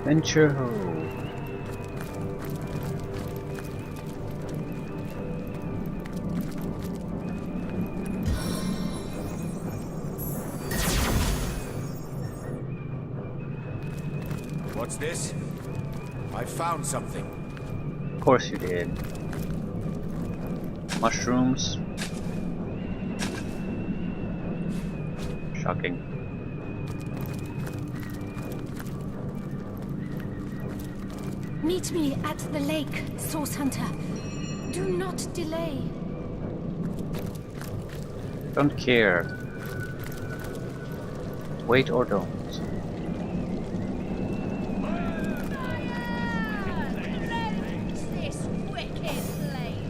Adventure Ho. What's this? I found something. Of course you did. Mushrooms. Shocking. Meet me at the lake, Source Hunter. Do not delay. Don't care. Wait or don't. This wicked place.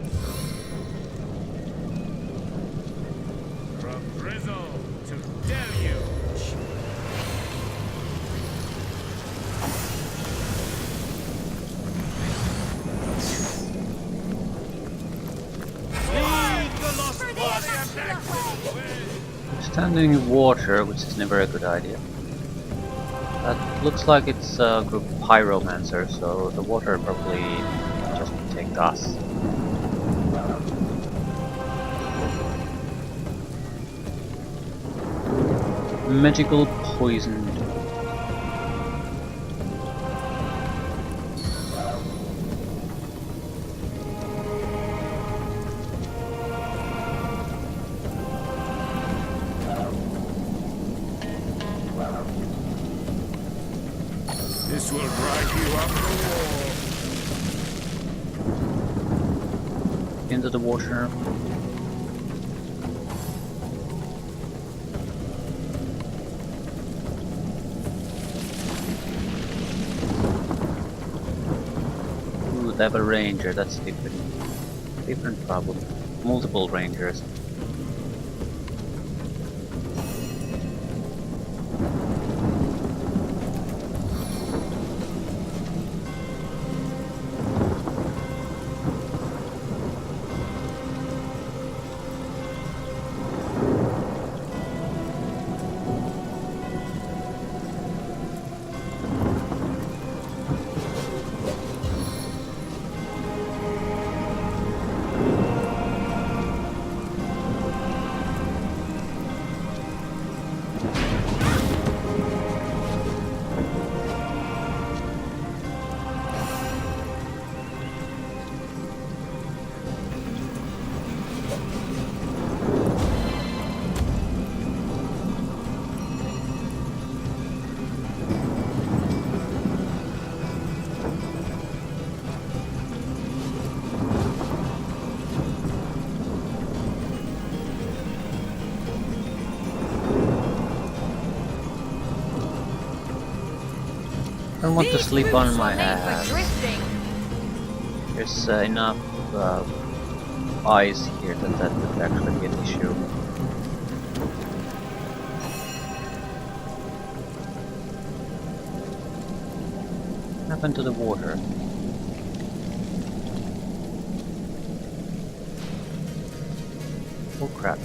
From drizzle to deluge. Lead the lost Standing in water, which is never a good idea. That looks like it's a group of pyromancers, so the water probably just take us. Magical poison. This will drive you up the wall. Into the water. Ooh, they have a ranger, that's different problem. Multiple rangers. I don't want to sleep on my ass. There's enough ice here that would actually be an issue. What happened to the water? Oh crap.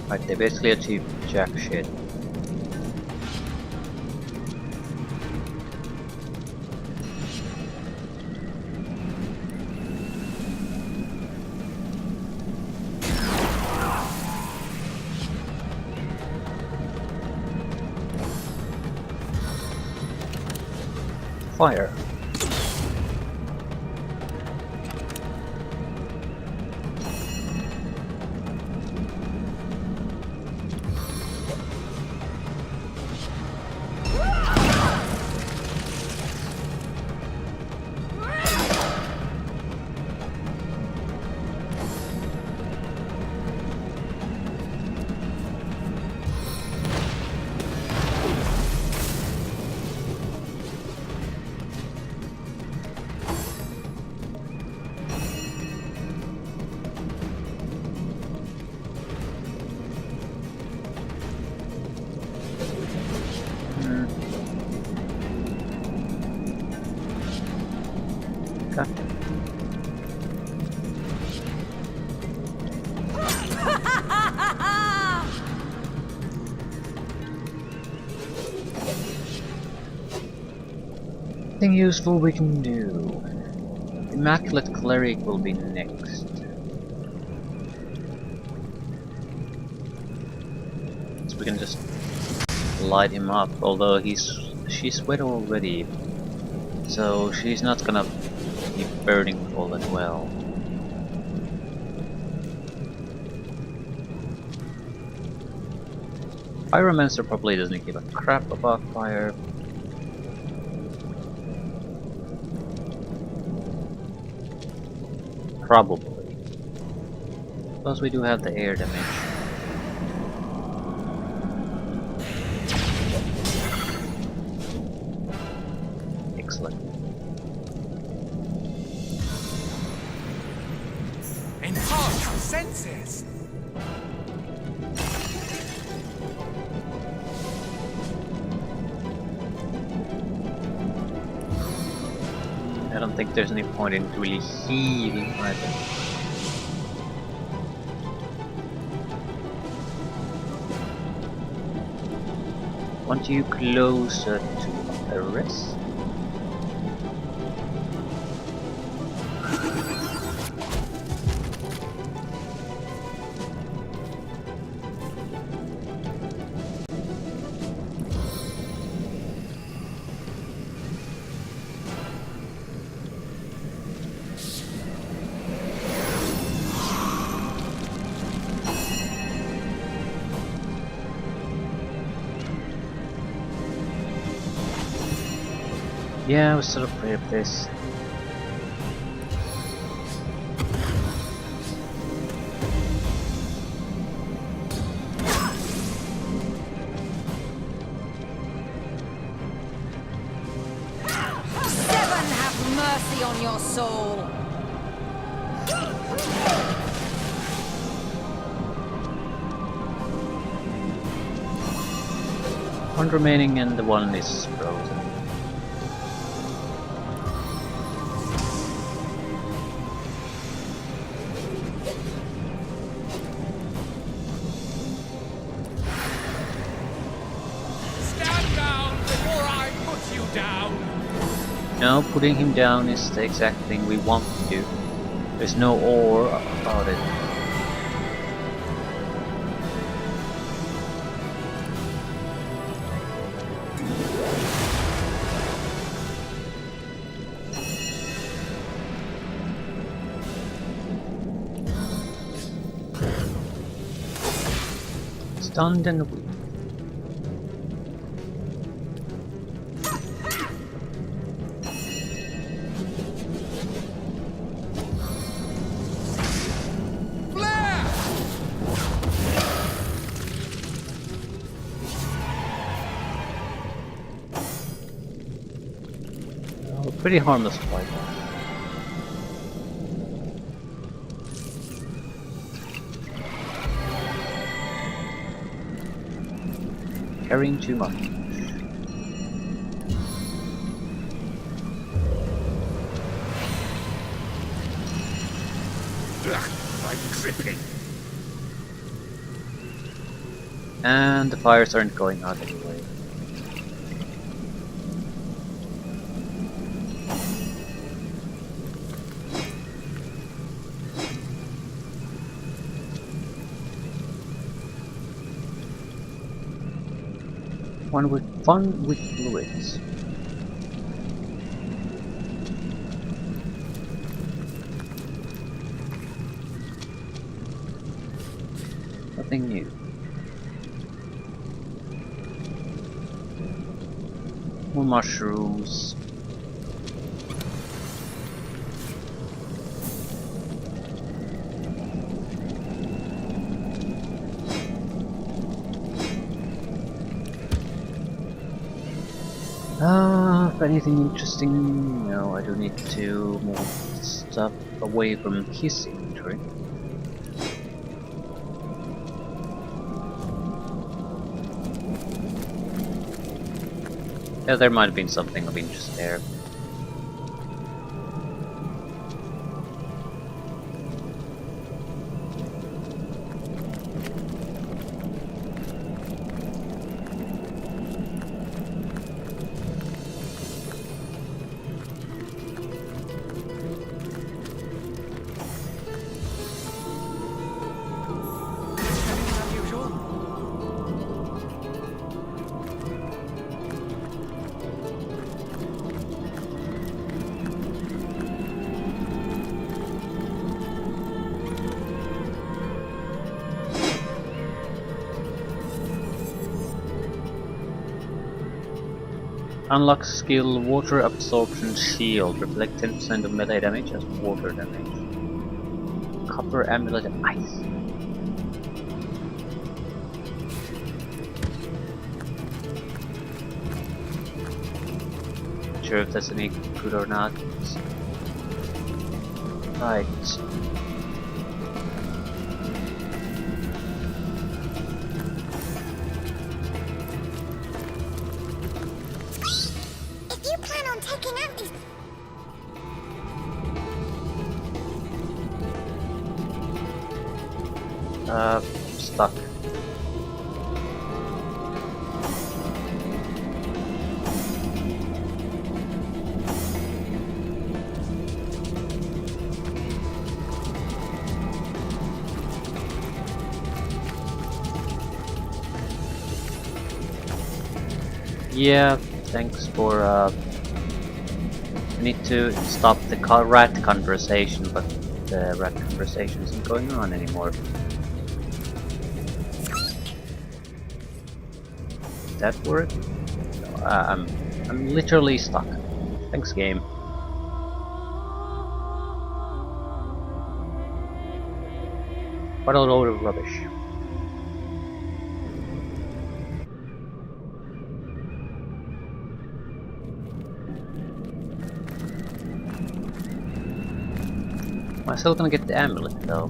Right, they basically achieved jack shit. Fire. Okay. Nothing useful we can do. Immaculate Cleric will be next. So we can just light him up, although she's wet already, so she's not gonna be burning all that well. Pyromancer probably doesn't give a crap about fire. Probably. Plus we do have the air damage. Excellent. Enhance our senses. I don't think there's any point in really healing either. Want you closer to arrest? Yeah, I was sort of afraid of this. Seven have mercy on your soul. One remaining and the one is frozen. Stand down before I put you down. No, putting him down is the exact thing we want to do. There's no or about it. Stunned and weak. Flare! Oh, pretty harmless fight. Carrying too much. Ugh, I'm dripping. And the fires aren't going out anyway. Fun with fluids. Nothing new. More mushrooms. Anything interesting? No, I do need to move stuff away from his inventory. Yeah, there might have been something of interest there. Unlock skill Water Absorption Shield. Reflect 10% of melee damage as water damage. Copper Amulet Ice. Not sure if that's any good or not. Right. If you plan on taking out these... Stuck. Yeah, thanks for I need to stop the rat conversation, but the rat conversation isn't going on anymore. Did that work? No, I'm literally stuck. Thanks, game. What a load of rubbish. Am I still gonna get the amulet though?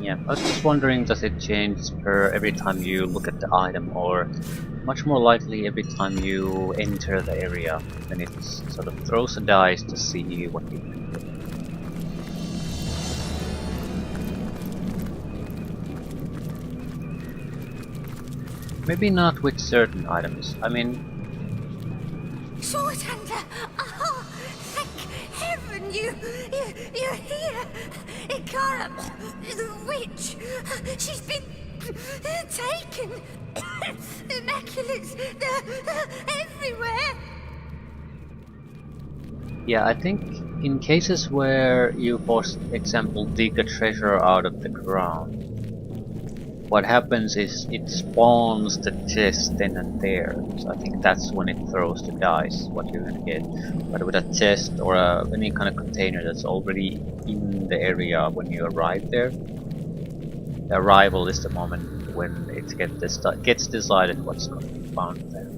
Yeah, I was just wondering, does it change per every time you look at the item, or much more likely every time you enter the area, then it sort of throws a dice to see what you can get. Maybe not with certain items. I mean, Sword Hunter! Oh, thank heaven you're here! Ikara, the witch, she's been taken! Immaculates, they're everywhere! yeah, I think in cases where you, for example, dig a treasure out of the ground, what happens is it spawns the chest then and there. So I think that's when it throws the dice, what you're gonna get. But with a chest or any kind of container that's already in the area when you arrive there, the arrival is the moment when it gets decided what's going to be found there.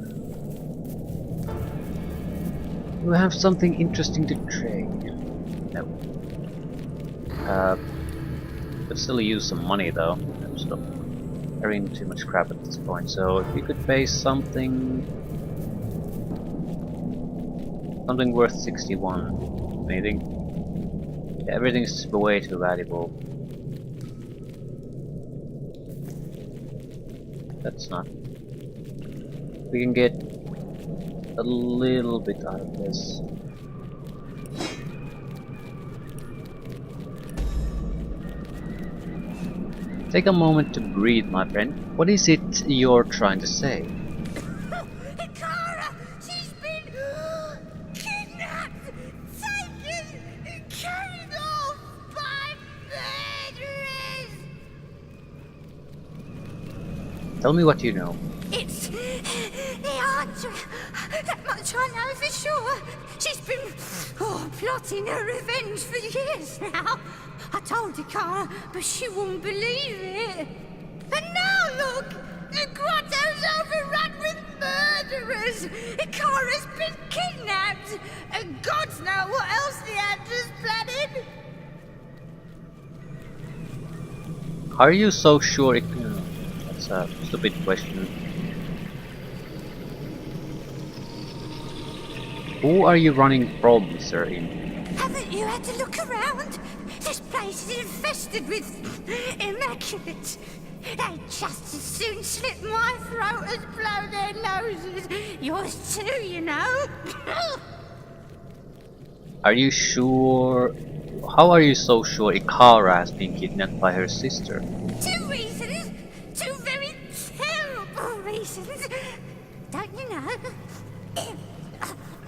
You have something interesting to trade. No. Could still use some money though. I'm sort of carrying too much crap at this point. So if you could pay something worth 61, anything. Yeah, everything's way too valuable. That's not. We can get a little bit out of this. Take a moment to breathe, my friend. What is it you're trying to say? Ikara! She's been kidnapped, taken, carried off by murderers! Tell me what you know. It's Leandra. That much I know for sure. She's been plotting her revenge for years now. I told Ikara, but she wouldn't believe it. And now look, the grotto's overrun with murderers. Ikara's been kidnapped, and gods know what else Leandra's planning. Are you so sure it... That's a stupid question. Who are you running from, sir? Haven't you had to look around? This place is infested with immaculates. They'd just as soon slit my throat as blow their noses. Yours too, you know. Are you sure? How are you so sure Ikara has been kidnapped by her sister? 2 reasons. 2 very terrible reasons. Don't you know?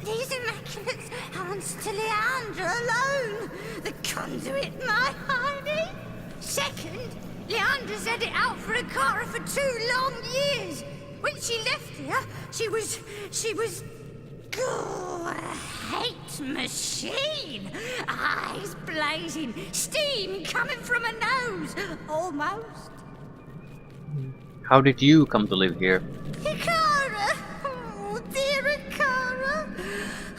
These immaculates answer to Leandra alone, the conduit my hiding. Second, Leandra's had it out for Ikara for 2 long years. when she left here, she was a hate machine. Eyes blazing, steam coming from her nose, almost. How did you come to live here? Ikara! Oh, dear Ikara!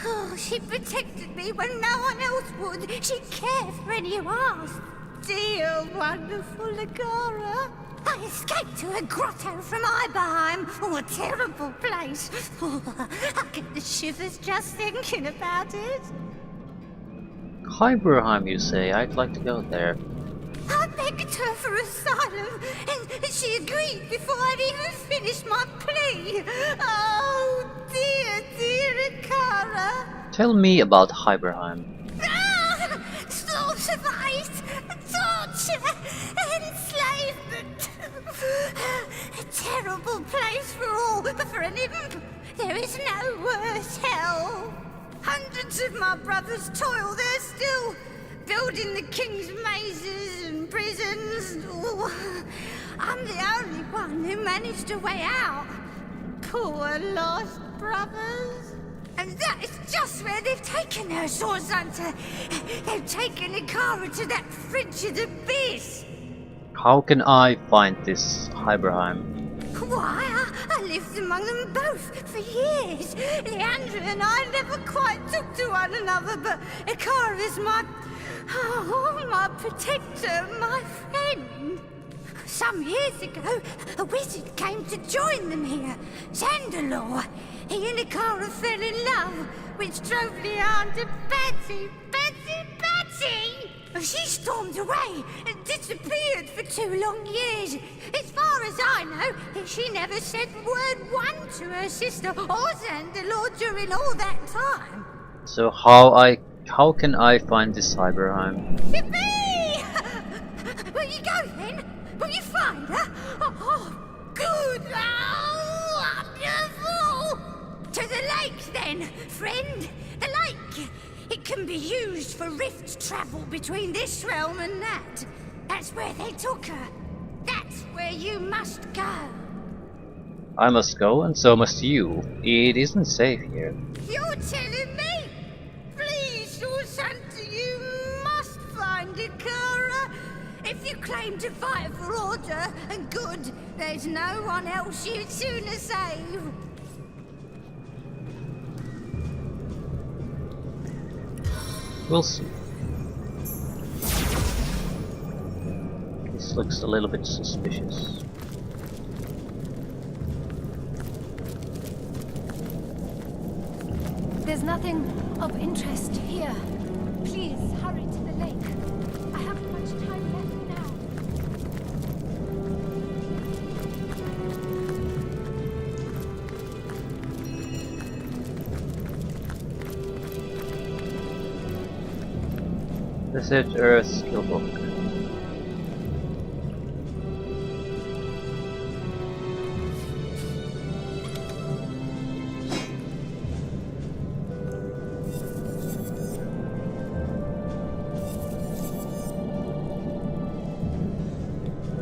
Oh, she protected me when no one else would. She cared for any who asked. Dear, wonderful Ikara! I escaped to a grotto from Iberheim. Oh, a terrible place. Oh, I get the shivers just thinking about it. Hyberheim, you say? I'd like to go there. I begged her for asylum, and she agreed before I'd even finished my plea. Oh, dear, dear Ikara. Tell me about Hyberheim. Ah, slaughter-based, torture, enslavement. A terrible place for all, but for an imp, there is no worse hell. Hundreds of my brothers toil there still, building the king's mazes and prisons. Oh, I'm the only one who managed a way out. Poor lost brothers. And that is just where they've taken her, Swords Hunter. They've taken Ikara to that frigid abyss. How can I find this Hyberheim? Why, I lived among them both for years. Leandra and I never quite took to one another, but Ikara is my protector, my friend. Some years ago, a wizard came to join them here, Zandalore. He and Ikara fell in love, which drove Leandra batty. She stormed away and disappeared for 2 long years. As far as I know, she never said word one to her sister or Zandalore during all that time. So how can I find this Hyberheim? Yippee! Will you go then? Will you find her? Oh, good! Oh, wonderful! To the lake then, friend. The lake. It can be used for rift travel between this realm and that. That's where they took her. That's where you must go. I must go, and so must you. It isn't safe here. You're telling me? Please, Swords Hunter, you must find Ikara. If you claim to fight for order and good, there's no one else you'd sooner save. We'll see. This looks a little bit suspicious. There's nothing of interest here. Please hurry to the lake. I haven't much time left now. Desert Earth skill book.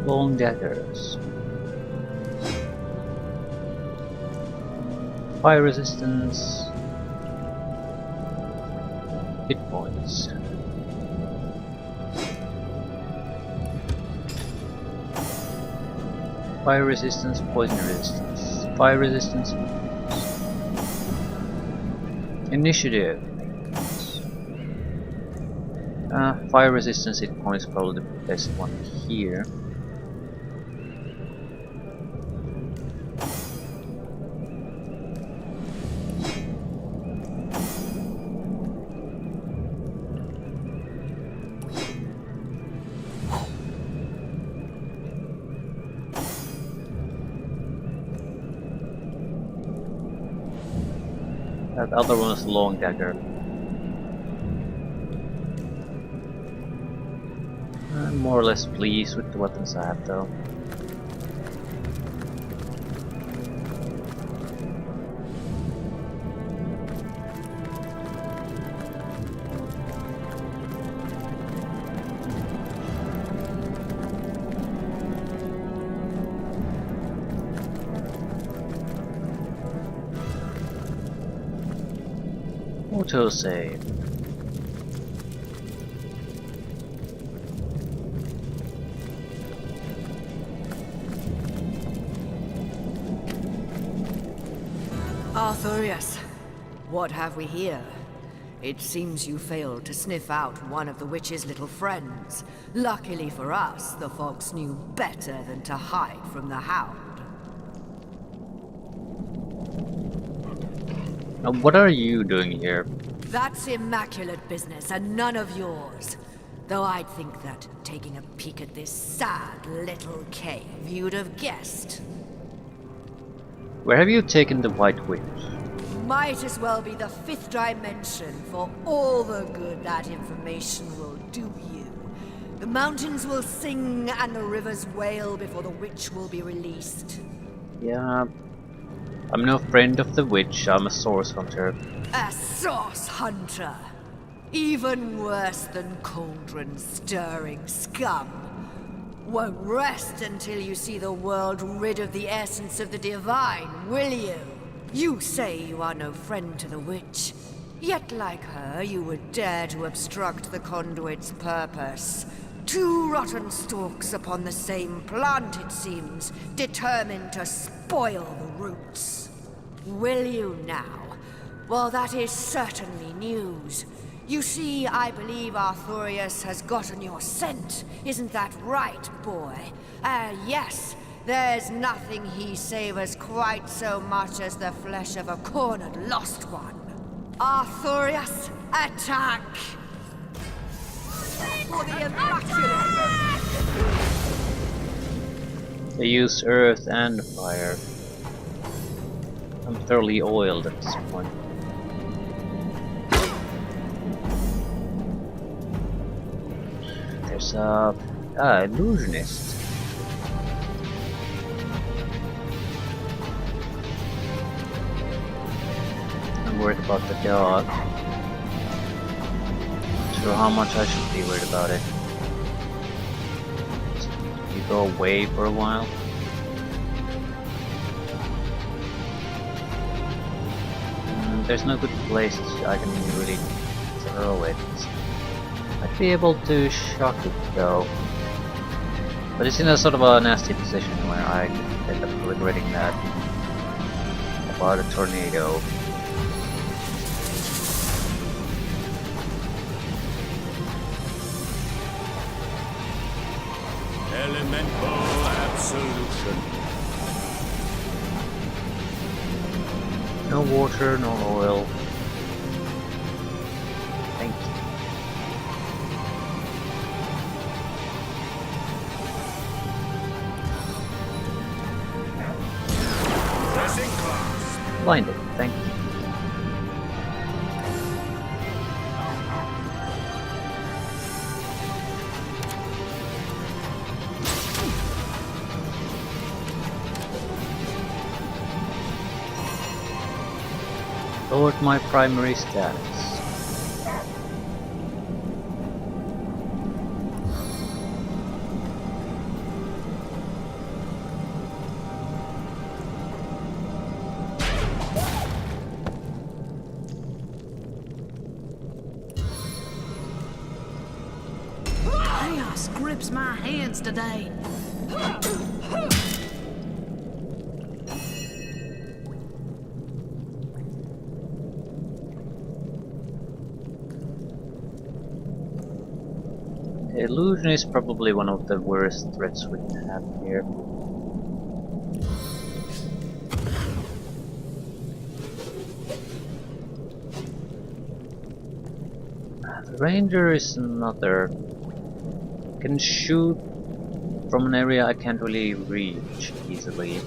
Long daggers. Fire resistance. Hit points. Fire resistance, poison resistance. Fire resistance. Initiative. Fire resistance hit points probably the best one here. That other one is long dagger. I'm more or less pleased with the weapons I have though. Autosave. Arthurius, what have we here? It seems you failed to sniff out one of the witch's little friends. Luckily for us, the fox knew better than to hide from the hound. Now, what are you doing here? That's immaculate business and none of yours. Though I'd think that, taking a peek at this sad little cave, you'd have guessed. Where have you taken the White Witch? Might as well be the fifth dimension for all the good that information will do you. The mountains will sing and the rivers wail before the witch will be released. Yeah, I'm no friend of the witch, I'm a source hunter. A source hunter! Even worse than cauldron-stirring scum. Won't rest until you see the world rid of the essence of the divine, will you? You say you are no friend to the witch, yet like her you would dare to obstruct the conduit's purpose. Two rotten stalks upon the same plant, it seems, determined to spoil the roots. Will you now? Well, that is certainly news. You see, I believe Arthurius has gotten your scent. Isn't that right, boy? Yes. There's nothing he savors quite so much as the flesh of a cornered lost one. Arthurius, attack! For the Immaculate! They used earth and fire. I'm thoroughly oiled at this point. There's a illusionist. I'm worried about the dog. Not sure how much I should be worried about it. You go away for a while. There's no good place I can really throw it. I'd be able to shock it though. But it's in a sort of a nasty position where I end up regretting that about a tornado. Elemental absolution. No water, no oil. Thank you. Pressing class. Blinded, thank you. Lowered my primary status. Chaos grips my hands today. The illusion is probably one of the worst threats we can have here. The ranger is another. Can shoot from an area I can't really reach easily.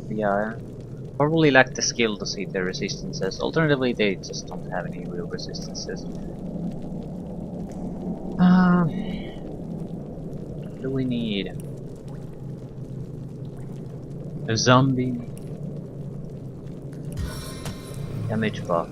Yeah, probably lack the skill to see their resistances. Alternatively, they just don't have any real resistances. What do we need? A zombie damage buff.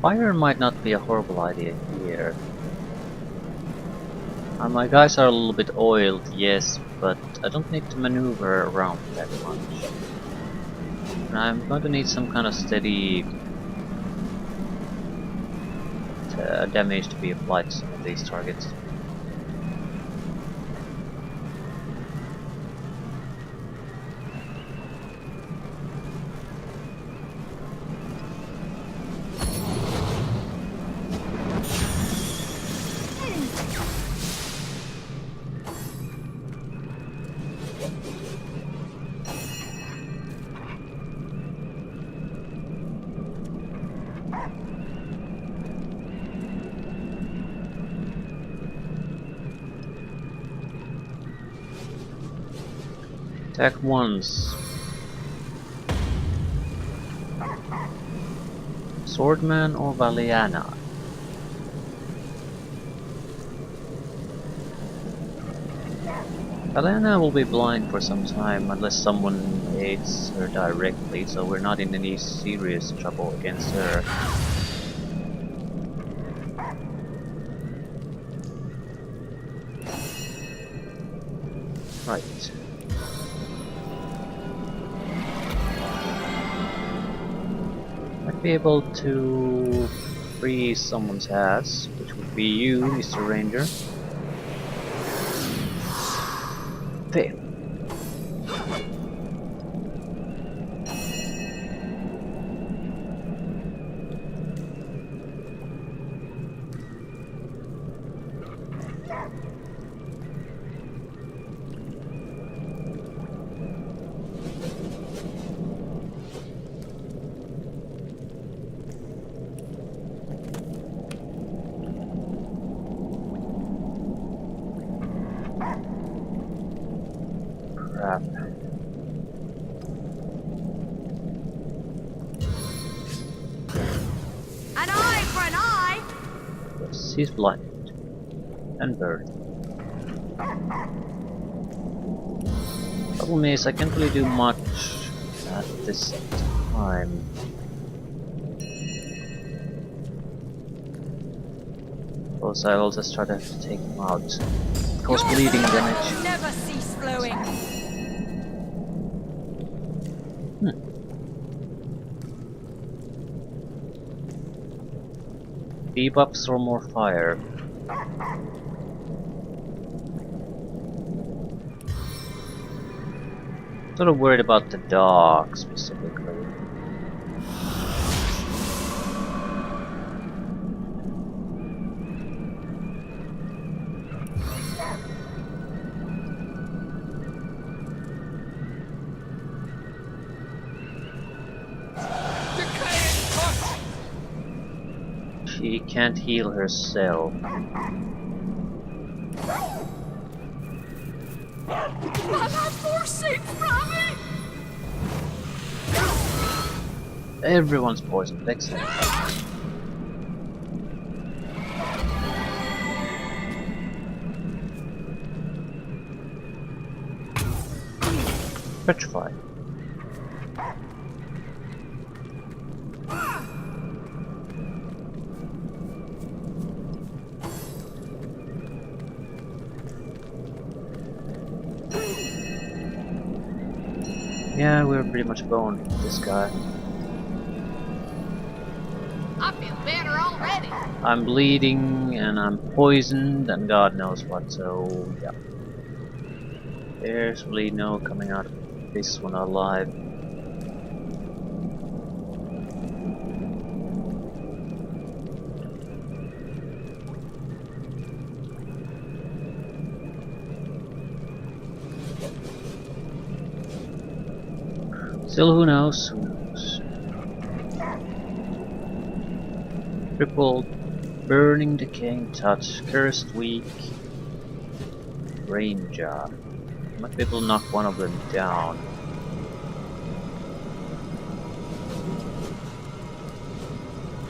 Fire might not be a horrible idea here. My guys are a little bit oiled, yes, but I don't need to maneuver around that much. And I'm going to need some kind of steady damage to be applied to some of these targets. Attack once. Swordman or Valiana? Valiana will be blind for some time unless someone aids her directly, so we're not in any serious trouble against her. Right. Might be able to freeze someone's ass, which would be you, Mr. Ranger. Fail. Crap. An eye for an eye! Yes, he's blinded. And burned. Problem is, I can't really do much at this time. Also, I will just try to take him out. Cause bleeding damage. Never cease flowing. Debuffs or more fire? Sort of worried about the dog specifically. She can't heal herself. Everyone's poisoned, excellent. Petrified. Yeah, we're pretty much boned with this guy. I feel better already. I'm bleeding and I'm poisoned and God knows what, so yeah. There's really no coming out of this one alive. Still, who knows? Who knows? Crippled, burning, decaying touch, cursed, weak, ranger. Might be able to knock one of them down.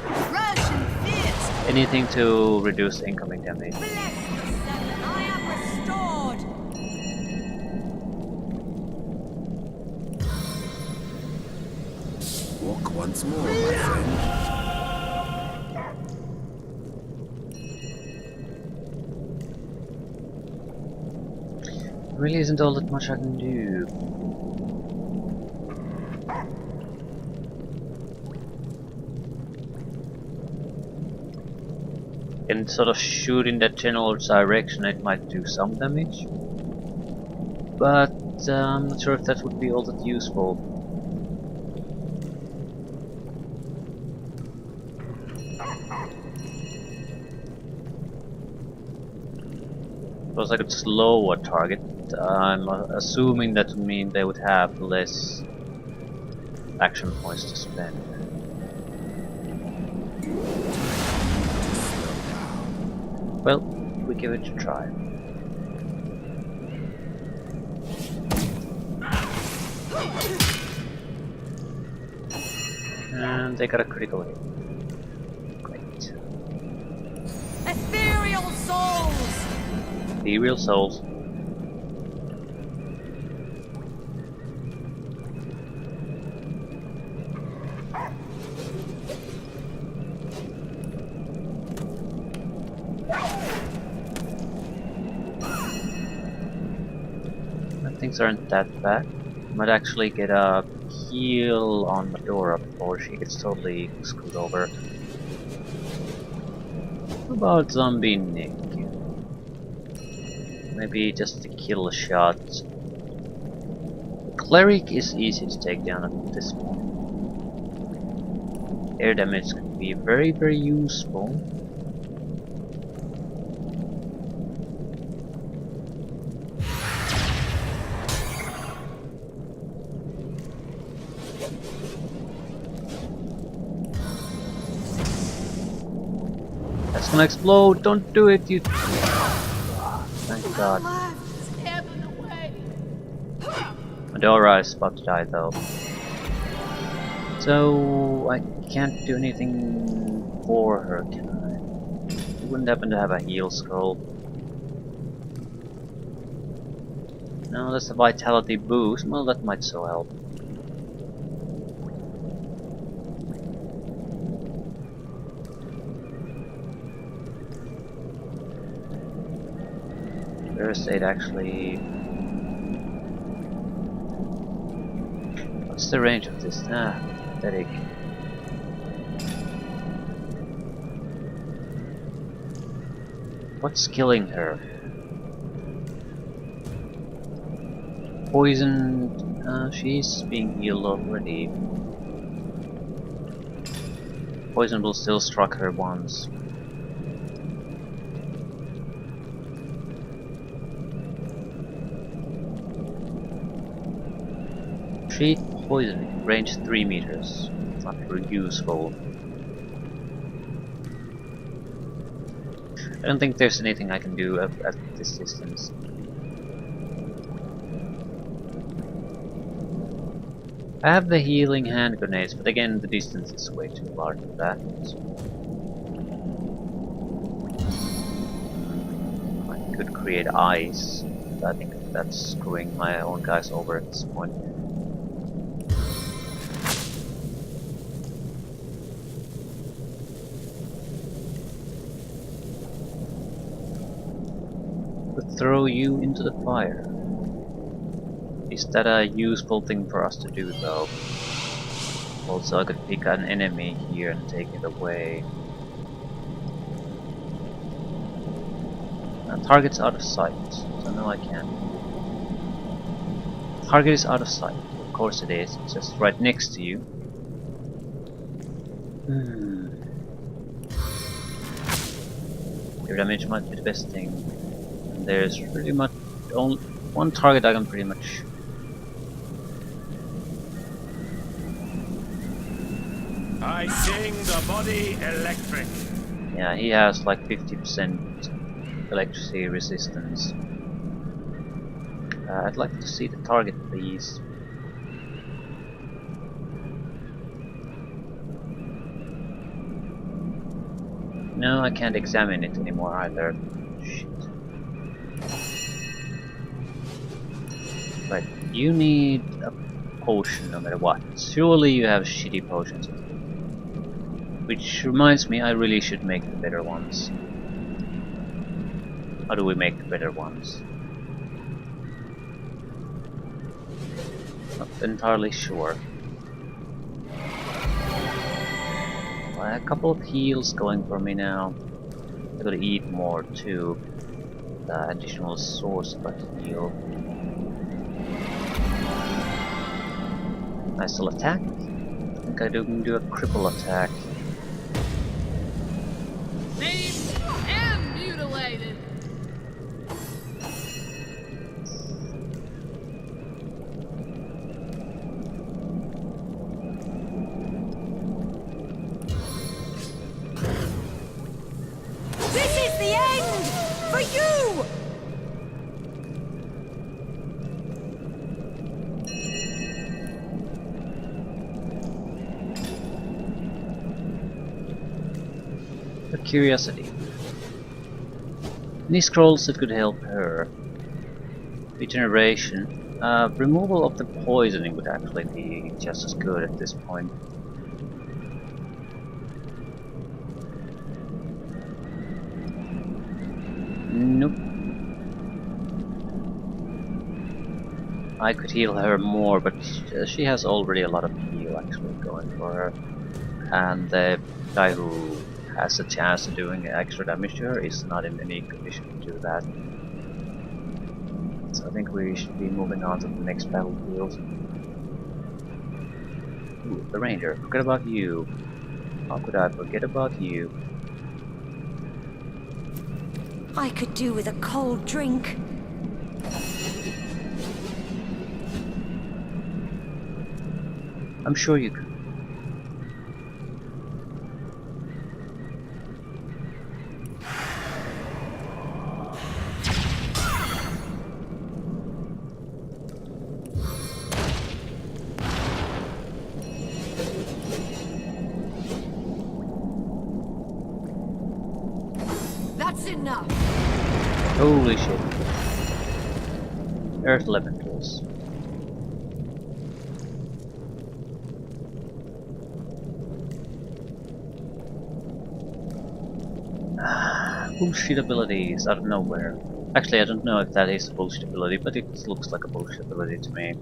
Russian fierce! Anything to reduce incoming damage. Bless the seven, I am restored! Walk once more, my friend. Really isn't all that much I can do. Can sort of shoot in that general direction, it might do some damage. But I'm not sure if that would be all that useful. Suppose I could slow a target. I'm assuming that would mean they would have less action points to spend. Well, we give it a try. And they got a critical hit. Great. Ethereal souls! Ethereal souls. Things aren't that bad. Might actually get a heal on Medora before she gets totally screwed over. What about Zombie Nick? Maybe just a kill shot. The Cleric is easy to take down at this point. Air damage can be very, very useful. That's gonna explode! Don't do it, you. Thank God. Medora is about to die though. So I can't do anything for her, can I? You wouldn't happen to have a heal scroll. No, that's a vitality boost. Well, that might so help. First aid actually. What's the range of this? Ah, pathetic. What's killing her? Poisoned. She's being healed already. Poison will still struck her once. Treat poisoning, range 3 meters. Not very useful. I don't think there's anything I can do at this distance. I have the healing hand grenades, but again the distance is way too large for that. I could create ice, but I think that's screwing my own guys over at this point. Throw you into the fire. Is that a useful thing for us to do though? Also I could pick an enemy here and take it away. Target's out of sight, so no I can't. Target is out of sight. Of course it is, it's just right next to you. Your damage might be the best thing. There's pretty much only one target I can pretty much. I sing the body electric. Yeah, he has like 50% electricity resistance. I'd like to see the target, please. No, I can't examine it anymore either. Shit. Right, you need a potion no matter what. Surely you have shitty potions. Which reminds me, I really should make the better ones. How do we make the better ones? Not entirely sure. Well, a couple of heals going for me now. I gotta eat more too. The additional source of a heal. Nice little attack. I think I can do a cripple attack. Maimed and mutilated. This is the end! For you! A curiosity. Any scrolls that could help her? Regeneration. Removal of the poisoning would actually be just as good at this point. Nope. I could heal her more, but she has already a lot of heal actually going for her. And the guy who has a chance of doing extra damage to her is not in any condition to do that. So I think we should be moving on to the next battlefield. Ooh, the ranger. Forget about you. How could I forget about you? I could do with a cold drink. I'm sure you could. That's enough. Holy shit. Earth elementals. Bullshit abilities out of nowhere. Actually, I don't know if that is a bullshit ability, but it looks like a bullshit ability to me.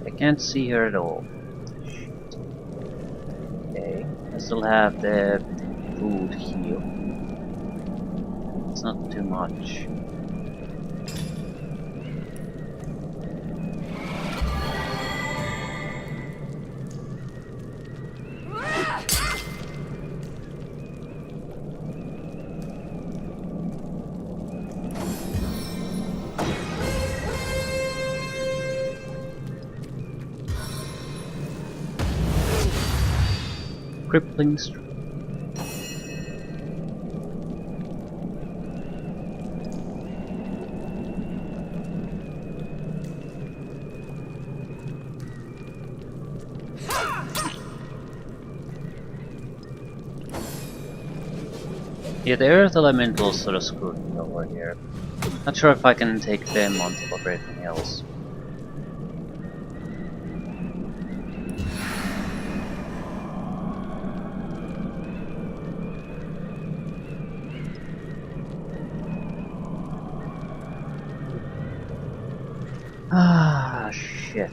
I can't see her at all. Okay, I still have the food heal. It's not too much. Crippling strike. Yeah, the earth elementals sort of screwed me over here. Not sure if I can take them on top of everything else. Ah, shit.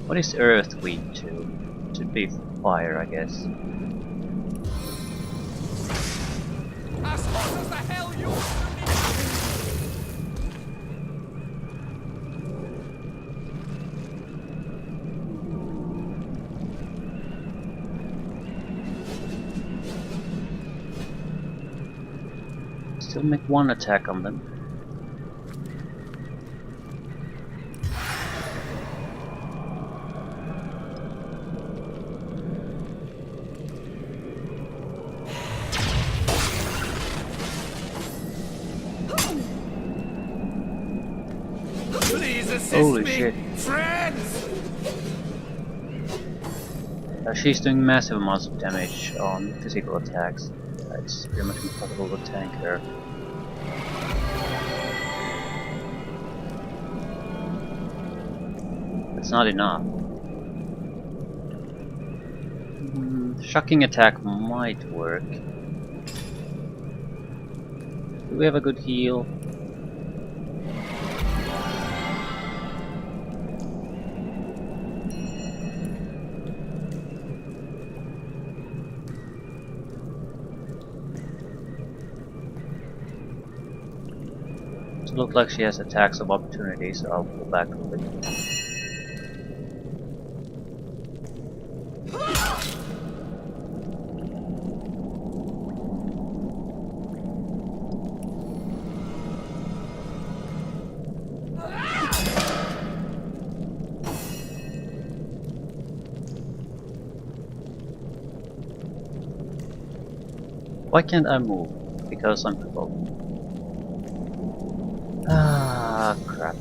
What is earth weak to? Should be fire, I guess. As hot as the hell you Still make one attack on them. please assist Holy me, shit. friends? She's doing massive amounts of damage on physical attacks. It's pretty much impossible to tank her. It's not enough. Shocking attack might work. Do we have a good heal? It looks like she has attacks of opportunity, so I'll pull back a little bit. Why can't I move? Because I'm provoked. Ah, crap.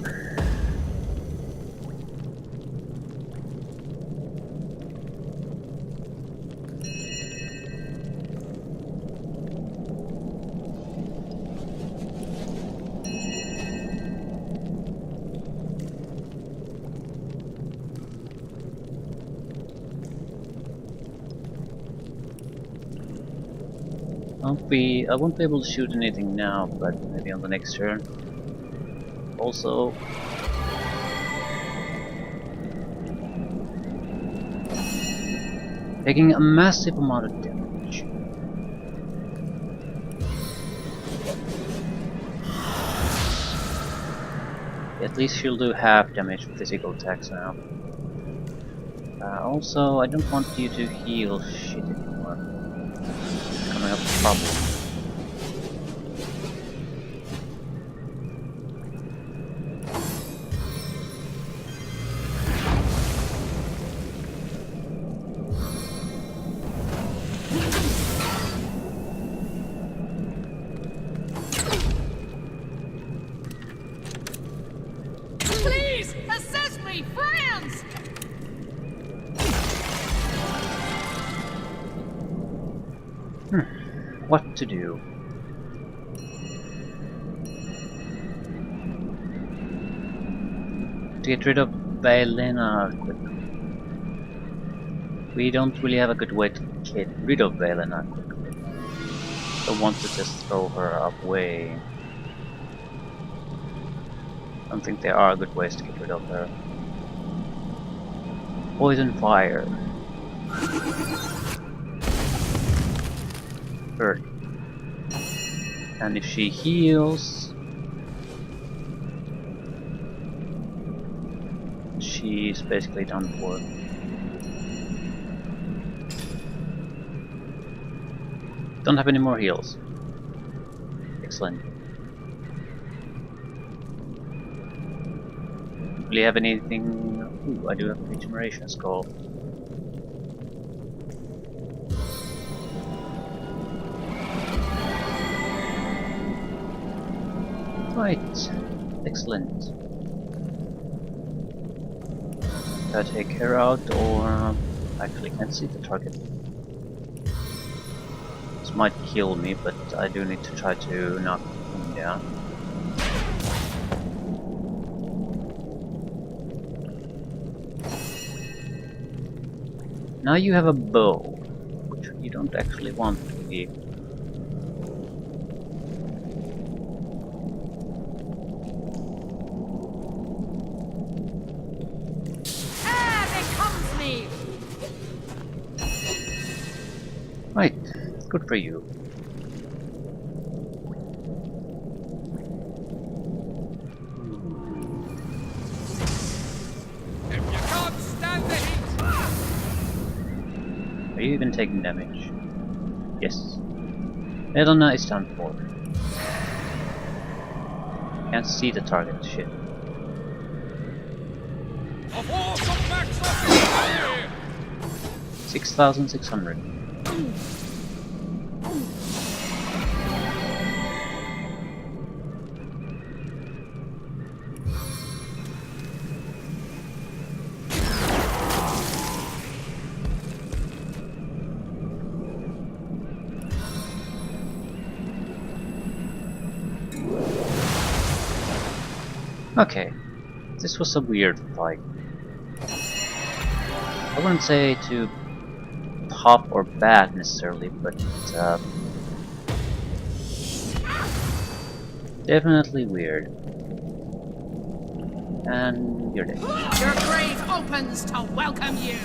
I won't be able to shoot anything now, but maybe on the next turn. Also, taking a massive amount of damage. At least she'll do half damage with physical attacks now. Also, I don't want you to heal shit anymore. It's coming up with trouble. Please assist me, friends! What to do? To get rid of Vaelena quickly. We don't really have a good way to get rid of Vaelena quickly. I want to just throw her away. I don't think there are good ways to get rid of her. Poison fire. Hurt. And if she heals, she's basically done for. Don't have any more heals. Excellent. Really have anything? Ooh, I do have a regeneration skull. Right, excellent. Should I take her out, or actually can't see the target? This might kill me, but I do need to try to knock him down. Now you have a bow, which you don't actually want to be. Ah, there comes me! Right, good for you. Are you even taking damage? Yes. Elena is done for. Can't see the target, shit. A force of Maxos is here! 6,600. Okay, this was a weird fight. I wouldn't say too top or bad necessarily, but definitely weird. And you're dead. Your grave opens to welcome you.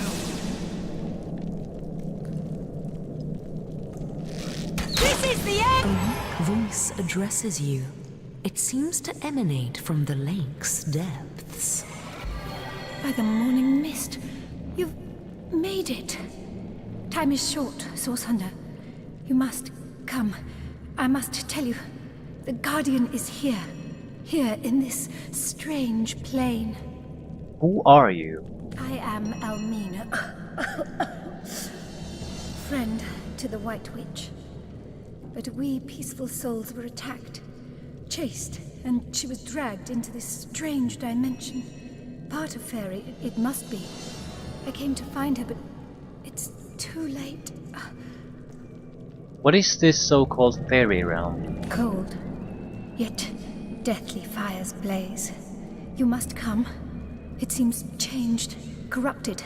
This is the end! Voice addresses you. It seems to emanate from the lake's depths. By the morning mist, you've made it. Time is short, Source Hunter. You must come. I must tell you, the Guardian is here. Here in this strange plane. Who are you? I am Elmina. Friend to the White Witch. But we peaceful souls were attacked. Chased, and she was dragged into this strange dimension. Part of Fairy, it must be. I came to find her, but it's too late. What is this so-called fairy realm? Cold, yet deathly fires blaze. You must come. It seems changed, corrupted.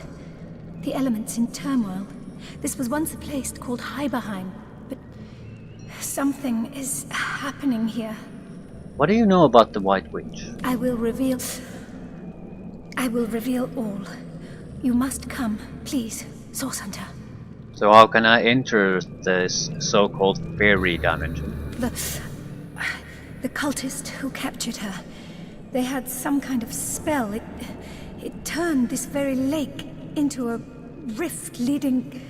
The elements in turmoil. This was once a place called Heiberheim, but something is happening here. What do you know about the White Witch? I will reveal all. You must come, please, Source Hunter. So how can I enter this so-called fairy dimension? The cultist who captured her. They had some kind of spell. It turned this very lake into a rift leading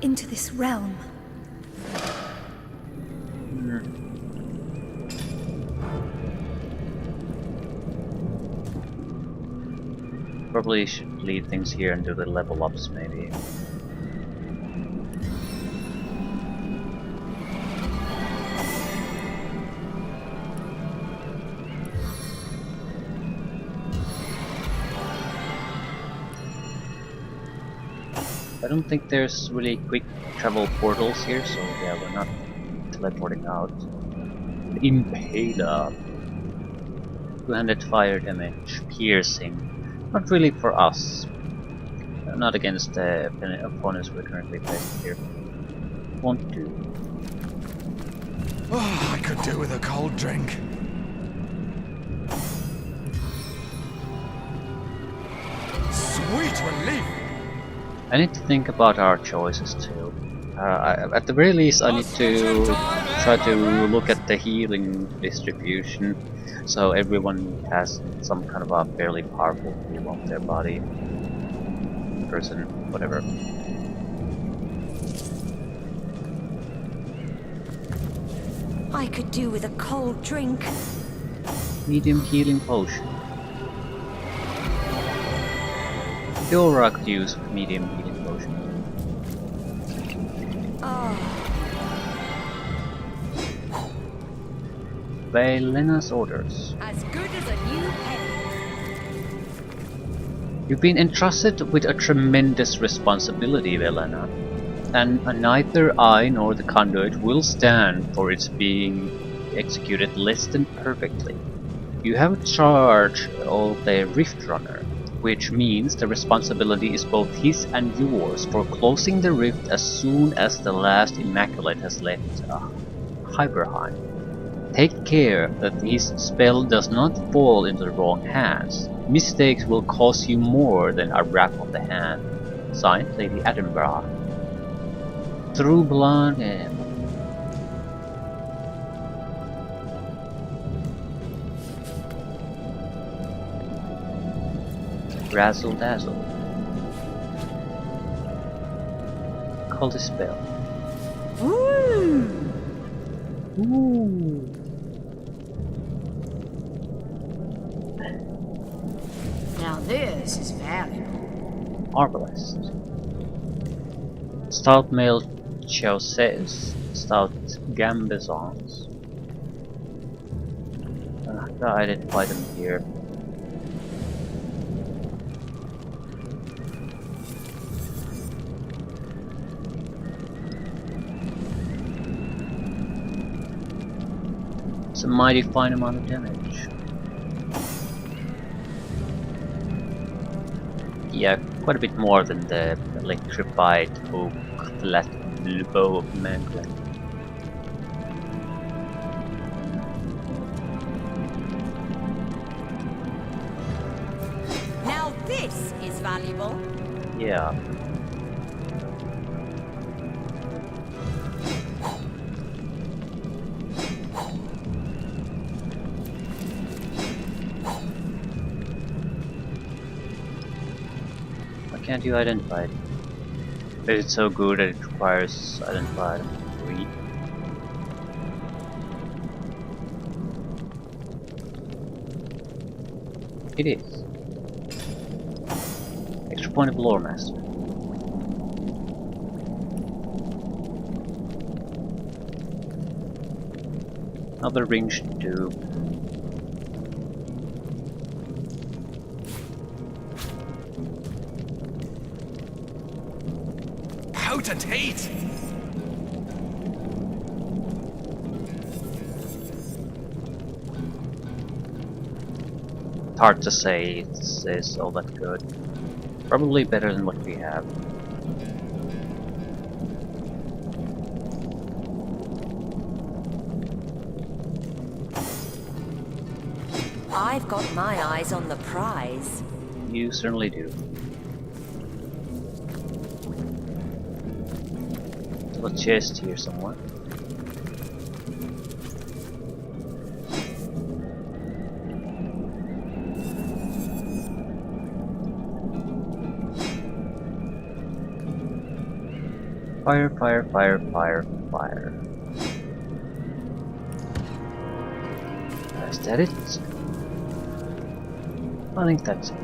into this realm. Probably should leave things here and do the level ups maybe. I don't think there's really quick travel portals here, so yeah, we're not teleporting out. Impaler. 200 fire damage, piercing. Not really for us. Not against the opponents we're currently facing here. Won't do. Oh, I could do with a cold drink. Sweet relief! I need to think about our choices too. At the very least, I need to try to look at the healing distribution, so everyone has some kind of a fairly powerful heal on their body, person, whatever. I could do with a cold drink. Medium healing potion. Fiora could use medium healing potion. Valena's orders. As good as a new penny. You've been entrusted with a tremendous responsibility, Velena, and neither I nor the conduit will stand for its being executed less than perfectly. You have charge of the Rift Runner, which means the responsibility is both his and yours for closing the rift as soon as the last Immaculate has left Heiberheim. Take care that his spell does not fall into the wrong hands. Mistakes will cost you more than a rap on the hand. Signed, Lady Edinburgh. Through blood and... Razzle dazzle. difficulty spell. Ooh. Ooh. Now this is valuable. Marvelous. Stout male chaussees, stout gambesons. I identify them here. It's a mighty fine amount of damage. Yeah, quite a bit more than the electrified oak flat bow of Manglin. Now this is valuable. Yeah. Why can't you identify it? Is it so good that it requires identified 3? It is. Extra point of lore master. Another ring should do. Potentate! It's hard to say it's all that good. Probably better than what we have. I've got my eyes on the prize. You certainly do. There's a chest here somewhere. Fire, fire, fire, fire, fire. Is that it? I think that's it.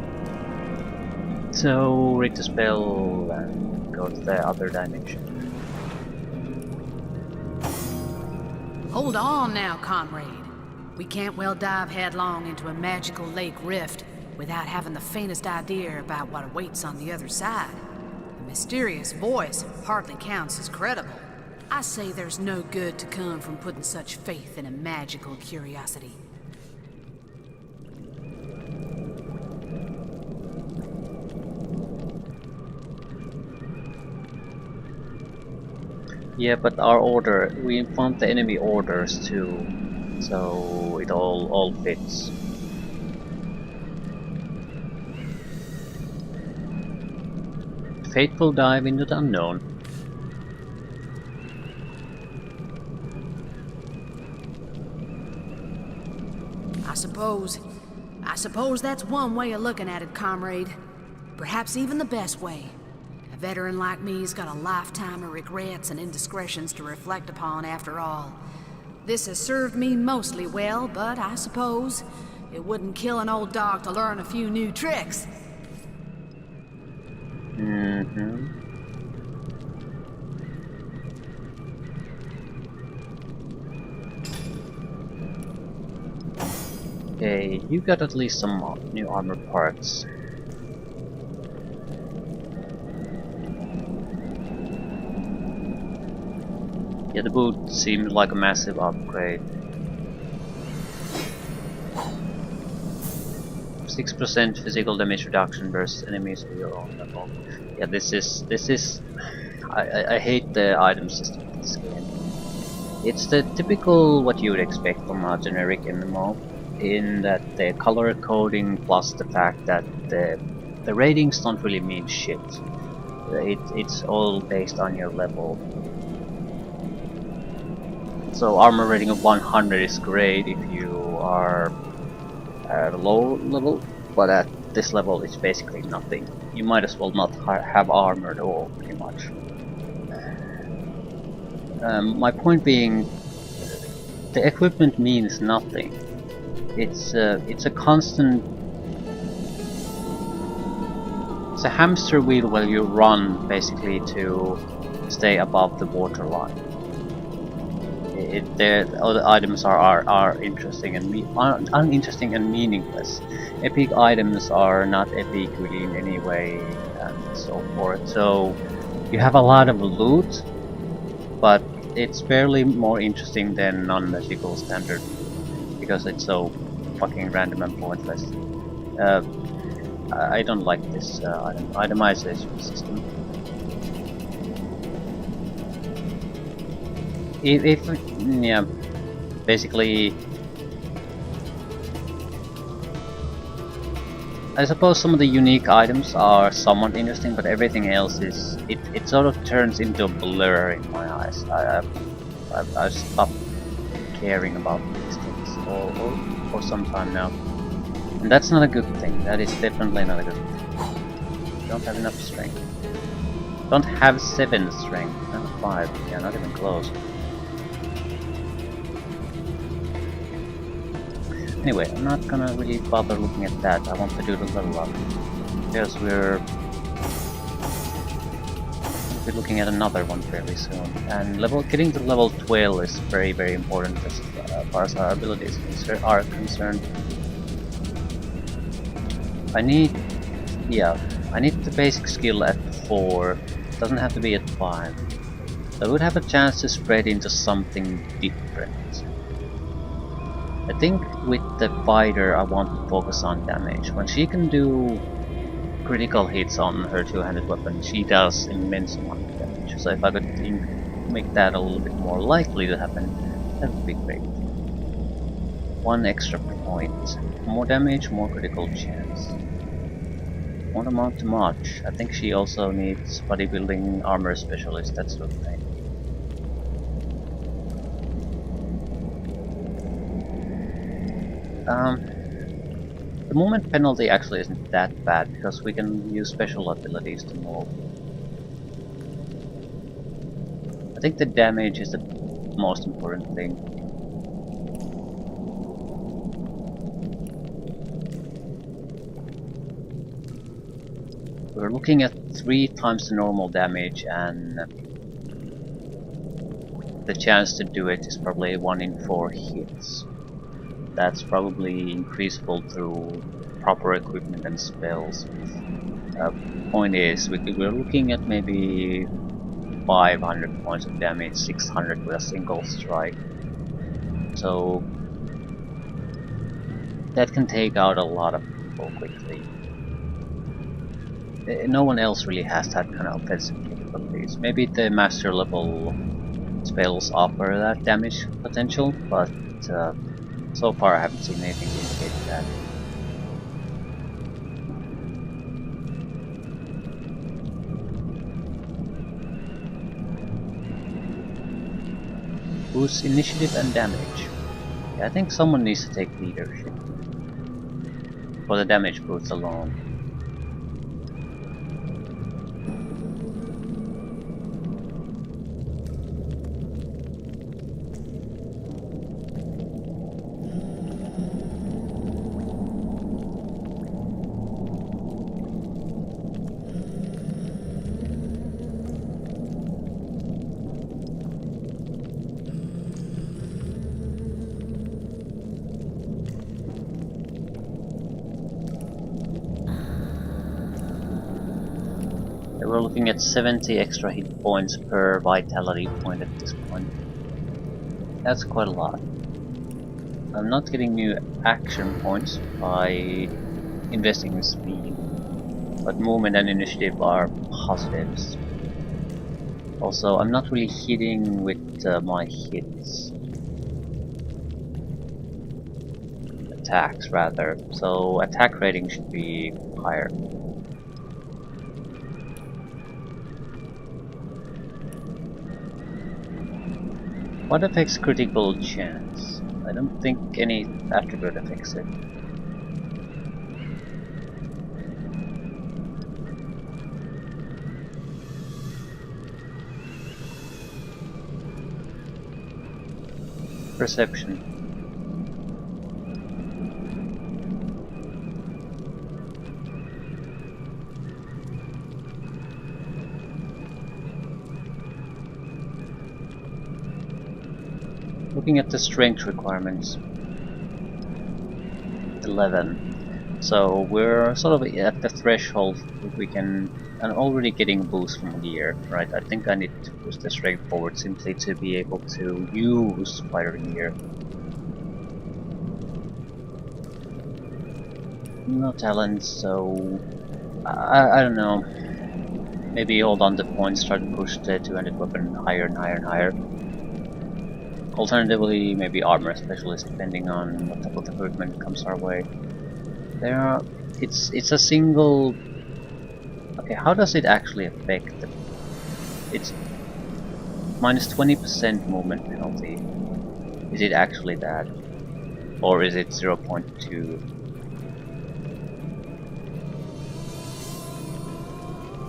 So, read the spell and go to the other dimension. Hold on now, comrade. We can't well dive headlong into a magical lake rift without having the faintest idea about what awaits on the other side. A mysterious voice hardly counts as credible. I say there's no good to come from putting such faith in a magical curiosity. Yeah, but our order, we informed the enemy orders too, so it all fits. Fateful dive into the unknown. I suppose that's one way of looking at it, comrade. Perhaps even the best way. A veteran like me's got a lifetime of regrets and indiscretions to reflect upon after all. This has served me mostly well, but I suppose it wouldn't kill an old dog to learn a few new tricks. Okay, you got at least some new armor parts. Yeah, the boot seems like a massive upgrade. 6% physical damage reduction versus enemies of your own level. Yeah, this is. I hate the item system in this game. It's the typical what you would expect from a generic MMO, in that the color coding plus the fact that the ratings don't really mean shit. It's all based on your level. So armor rating of 100 is great if you are at a low level, but at this level it's basically nothing. You might as well not have armor at all, pretty much. My point being, the equipment means nothing. It's a constant. It's a hamster wheel where you run basically to stay above the waterline. The other items are interesting and uninteresting and meaningless. Epic items are not epic really in any way, and so forth. So you have a lot of loot, but it's barely more interesting than non-magical standard because it's so fucking random and pointless. I don't like this itemization system. If yeah, basically, I suppose some of the unique items are somewhat interesting, but everything else is it sort of turns into a blur in my eyes. I've stopped caring about these things for some time now, and that's not a good thing. That is definitely not a good thing. Don't have enough strength. Don't have 7 strength, not 5. Yeah, not even close. Anyway, I'm not gonna really bother looking at that. I want to do the level up. Because we'll be looking at another one fairly soon. And getting to level 12 is very, very important as far as our abilities are concerned. I need the basic skill at 4. It doesn't have to be at 5. So I would have a chance to spread into something different. I think with the fighter I want to focus on damage. When she can do critical hits on her two-handed weapon, she does immense amount of damage. So if I could make that a little bit more likely to happen, that would be great. 1 extra point. More damage, more critical chance. Won't amount to much. I think she also needs bodybuilding armor specialist, that sort of thing. The movement penalty actually isn't that bad because we can use special abilities to move. I think the damage is the most important thing. We're looking at 3 times the normal damage, and the chance to do it is probably 1 in 4 hits. That's probably increasable through proper equipment and spells. Point is, we're looking at maybe 500 points of damage, 600 with a single strike. So that can take out a lot of people quickly. No one else really has that kind of offensive capabilities. Maybe the master level spells offer that damage potential, but so far I haven't seen anything to indicate that. Boosts initiative and damage. Yeah, I think someone needs to take leadership. For the damage boost alone. We're looking at 70 extra hit points per vitality point at this point. That's quite a lot. I'm not getting new action points by investing in speed, but movement and initiative are positives. Also, I'm not really hitting with my hits. Attacks, rather. So attack rating should be higher. What affects critical chance? I don't think any attribute affects it. Perception. Looking at the strength requirements. 11. So we're sort of at the threshold we can, and already getting a boost from gear, right? I think I need to push the strength forward simply to be able to use fighter gear. No talents, so I don't know. Maybe hold on the points, try to push the two-handed weapon higher and higher and higher. Alternatively, maybe armor specialist, depending on what type of equipment comes our way. There are, it's a single. Okay, how does it actually affect the? It's minus 20% movement penalty. Is it actually that, or is it 0.2?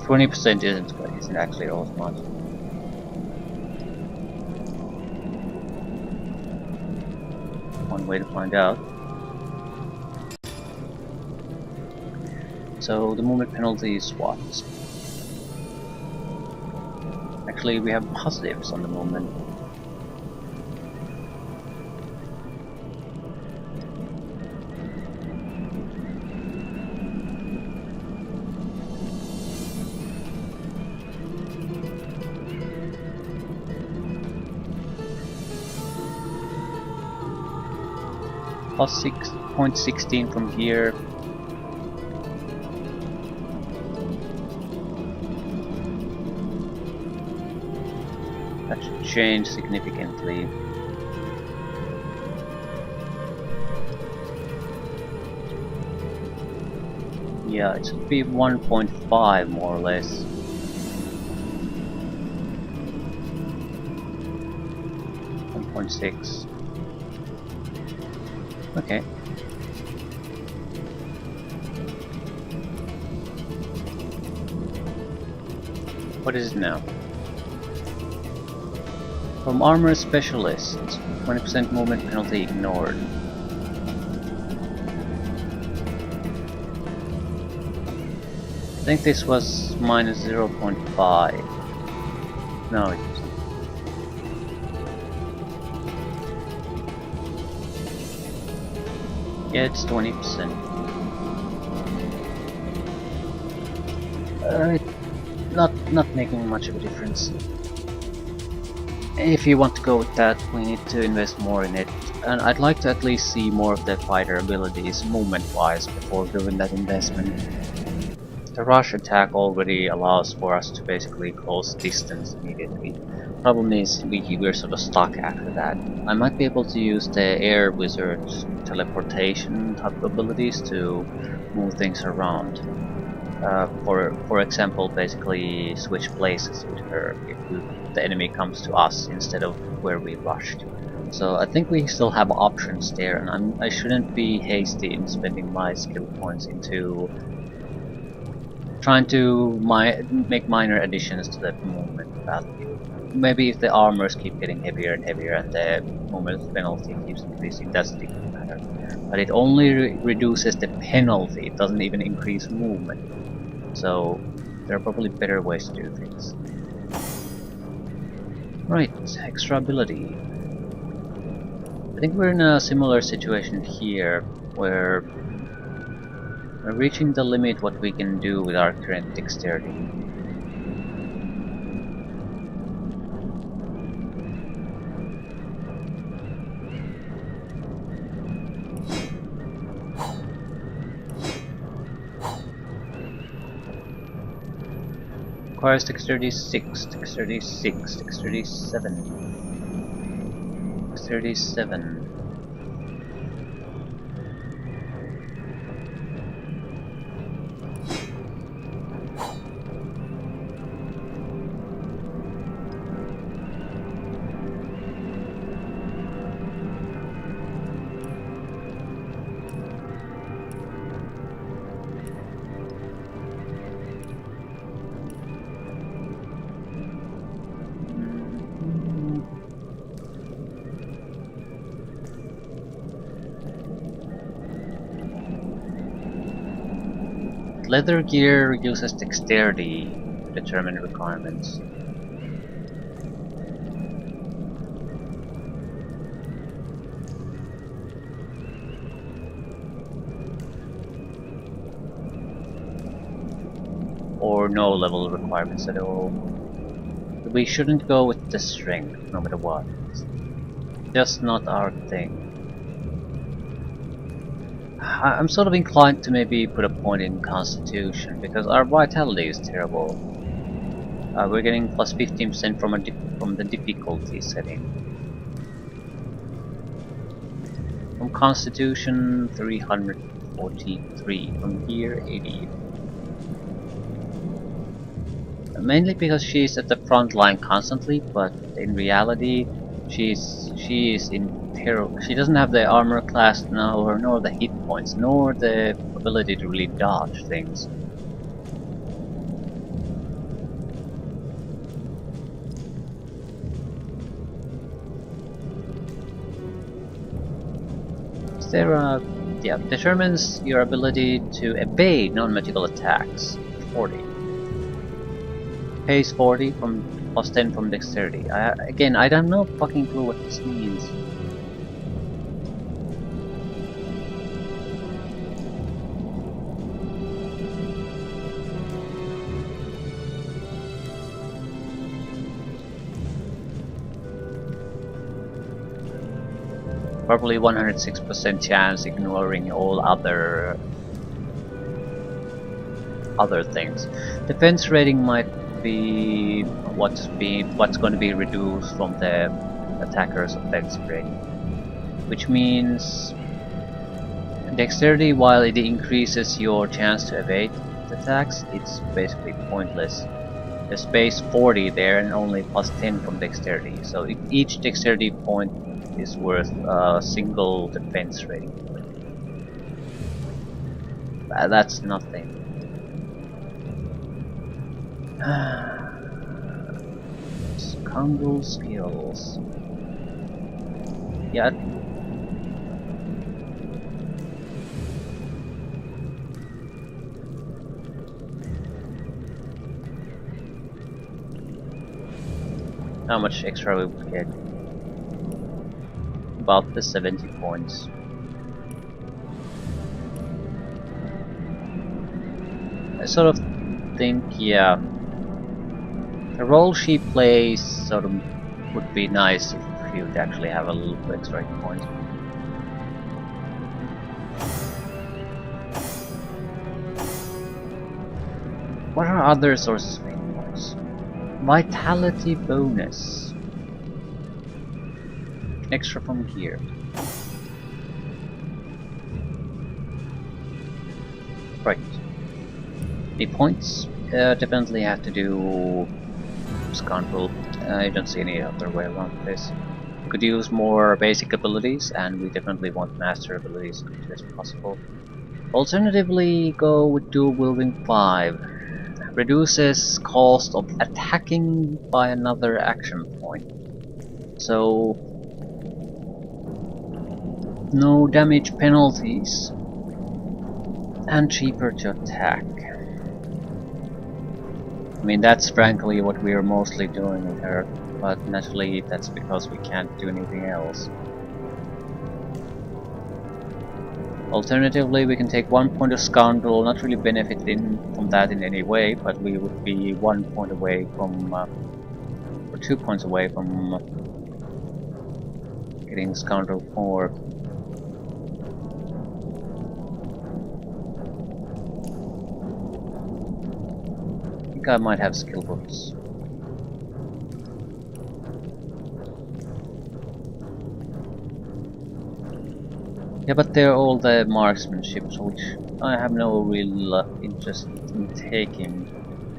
20% isn't actually all as much. One way to find out. So the movement penalty is what? Actually, we have positives on the movement. Plus 6.16 from here. That should change significantly. Yeah, it should be 1.5 more or less. 1.6. Okay. What is it now? From armor specialist, 20% movement penalty ignored. I think this was minus 0.5. No, it wasn't. Yeah, it's 20%. Not making much of a difference. If you want to go with that, we need to invest more in it. And I'd like to at least see more of the fighter abilities movement-wise before doing that investment. The rush attack already allows for us to basically close distance immediately. Problem is, we're sort of stuck after that. I might be able to use the air wizard's teleportation type abilities to move things around. For example, basically switch places with her if the enemy comes to us instead of where we rushed. So I think we still have options there, and I shouldn't be hasty in spending my skill points into trying to make minor additions to the movement value. Maybe if the armors keep getting heavier and heavier and the movement penalty keeps increasing, that's a different matter. But it only reduces the penalty, it doesn't even increase movement. So there are probably better ways to do things. Right, extra ability. I think we're in a similar situation here, where we're reaching the limit what we can do with our current dexterity. Requires dexterity 6, dexterity 6, dexterity 7, dexterity 7. Leather gear uses dexterity to determine requirements. Or no level requirements at all. We shouldn't go with the strength, no matter what. It's just not our thing. I'm sort of inclined to maybe put a point in Constitution, because our vitality is terrible. We're getting plus 15% from the difficulty setting. From Constitution, 343. From here, 80. Mainly because she's at the front line constantly, but in reality, she is in peril. She doesn't have the armor class now, nor the hit points, nor the ability to really dodge things. Is there a... yeah, determines your ability to evade non-magical attacks. 40. Pace 40 from plus 10 from dexterity. Again, I don't know fucking clue what this means. Probably 106% chance, ignoring all other things. Defense rating might be what's going to be reduced from the attacker's offense rating, which means dexterity, while it increases your chance to evade attacks, it's basically pointless. There's base 40 there and only plus 10 from dexterity, so each dexterity point is worth a single defense rating. That's nothing. Scoundrel skills. Yeah. How much extra we would get? About the 70 points. I sort of think, yeah, the role she plays sort of would be nice if you would actually have a little bit extra points. What are other sources of hit points? Vitality bonus. Extra from gear. Right. The points definitely have to do Scoundrel. I don't see any other way around this. We could use more basic abilities, and we definitely want master abilities as much as possible. Alternatively, go with dual wielding 5. Reduces cost of attacking by another action point. So no damage penalties and cheaper to attack. I mean, that's frankly what we are mostly doing with her, but naturally that's because we can't do anything else. Alternatively, we can take 1 point of Scoundrel, not really benefiting from that in any way, but we would be 1 point away from, or 2 points away from getting Scoundrel 4. I think I might have skill books. Yeah, but they're all the marksmanship, which I have no real interest in taking.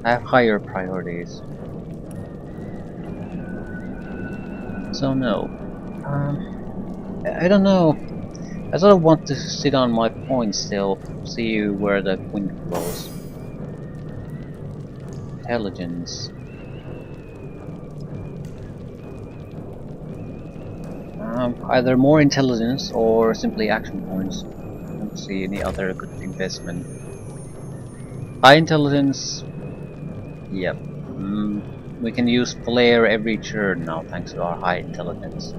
I have higher priorities. So no. I don't know. I sort of want to sit on my points still, see where the wind blows. Intelligence. Either more intelligence or simply action points. I don't see any other good investment. High intelligence. Yep. We can use flare every turn now thanks to our high intelligence.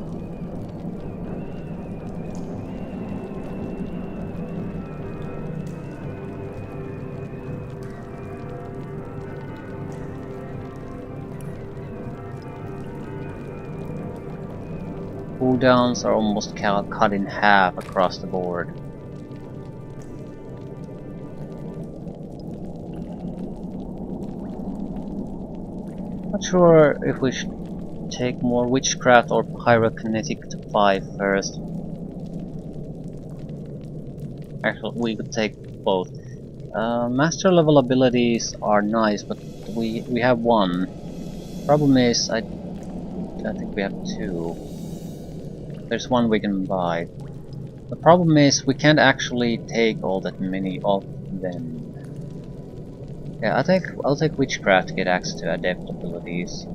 Cooldowns are almost cut in half across the board. Not sure if we should take more witchcraft or pyrokinetic to 5 first. Actually, we could take both. Master level abilities are nice, but we have one. Problem is, I think we have 2. There's one we can buy. The problem is we can't actually take all that many of them. Yeah, I'll take witchcraft to get access to adept abilities.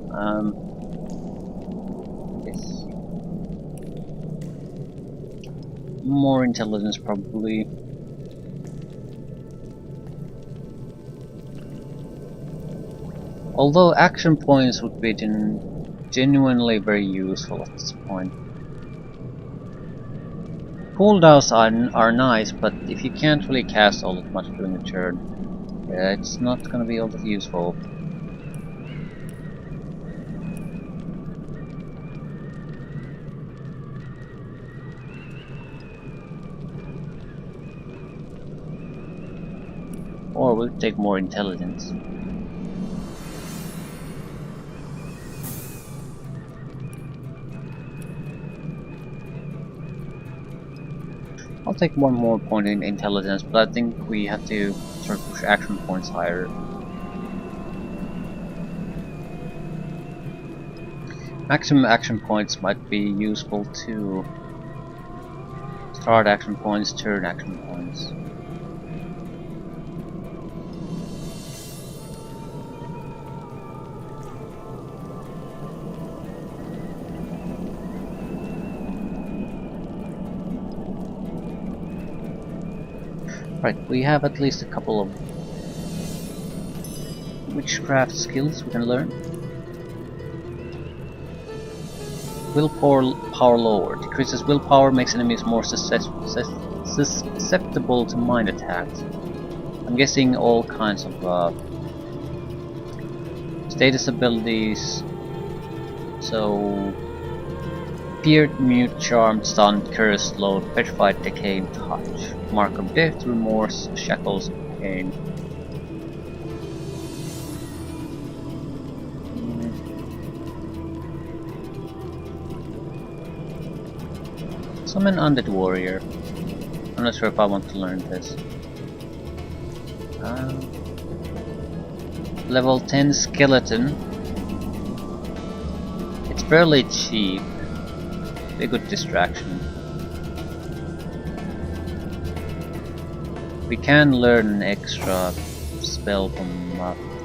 Yes. More intelligence probably. Although action points would be genuinely very useful at this point. Cooldowns are nice, but if you can't really cast all that much during the turn, it's not gonna be all that useful. Or we'll take more intelligence. I'll take one more point in intelligence, but I think we have to sort of push action points higher. Maximum action points might be useful too. Start action points, turn action points. Right, we have at least a couple of witchcraft skills we can learn. Willpower lower. Decreases willpower, makes enemies more susceptible to mind attacks. I'm guessing all kinds of status abilities. So Feared, Mute, Charmed, Stunned, Cursed, Load, Petrified, Decay, Touch. Mark of Death, Remorse, Shackles, Pain. Summon Undead Warrior. I'm not sure if I want to learn this. Level 10 Skeleton. It's fairly cheap. Be a good distraction. We can learn an extra spell from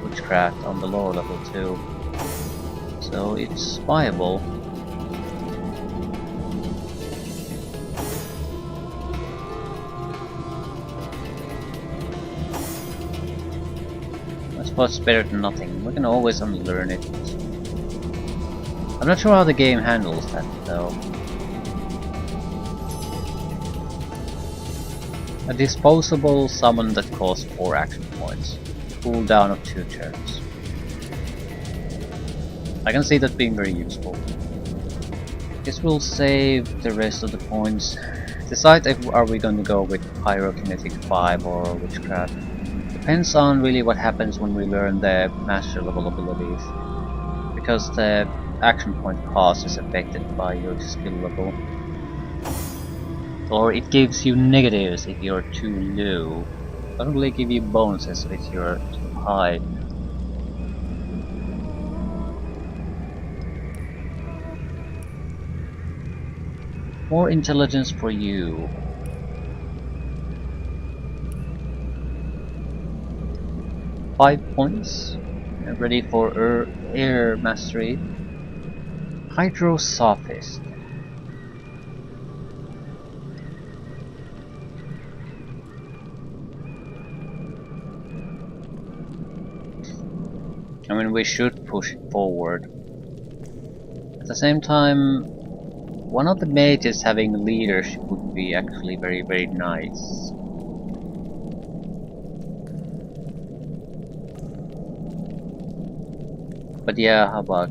witchcraft on the lower level too, so it's viable. I suppose it's better than nothing. We can always unlearn it. I'm not sure how the game handles that though. A disposable summon that costs 4 action points. Cooldown of 2 turns. I can see that being very useful. Guess we'll save the rest of the points. Decide if are we going to go with Pyrokinetic 5 or Witchcraft. Depends on really what happens when we learn the master level abilities. Because the action point cost is affected by your skill level. Or it gives you negatives if you're too low. Doesn't really give you bonuses if you're too high. More intelligence for you. Five points. Ready for air mastery. Hydrosophist. I mean, we should push it forward. At the same time, one of the mages having leadership would be actually very, very nice. But yeah, how about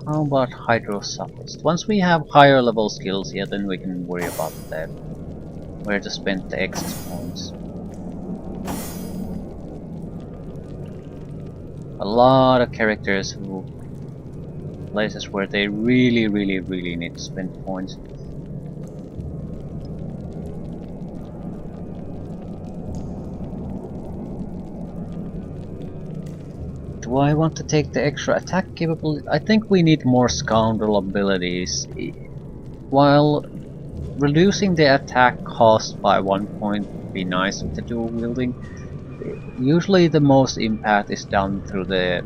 hydrosophist? Once we have higher level skills, yeah, then we can worry about that. Where to spend the excess points. A lot of characters who places where they really, really, really need to spend points. Do I want to take the extra attack capability? I think we need more scoundrel abilities. While reducing the attack cost by 1 point would be nice with the dual wielding, usually the most impact is done through the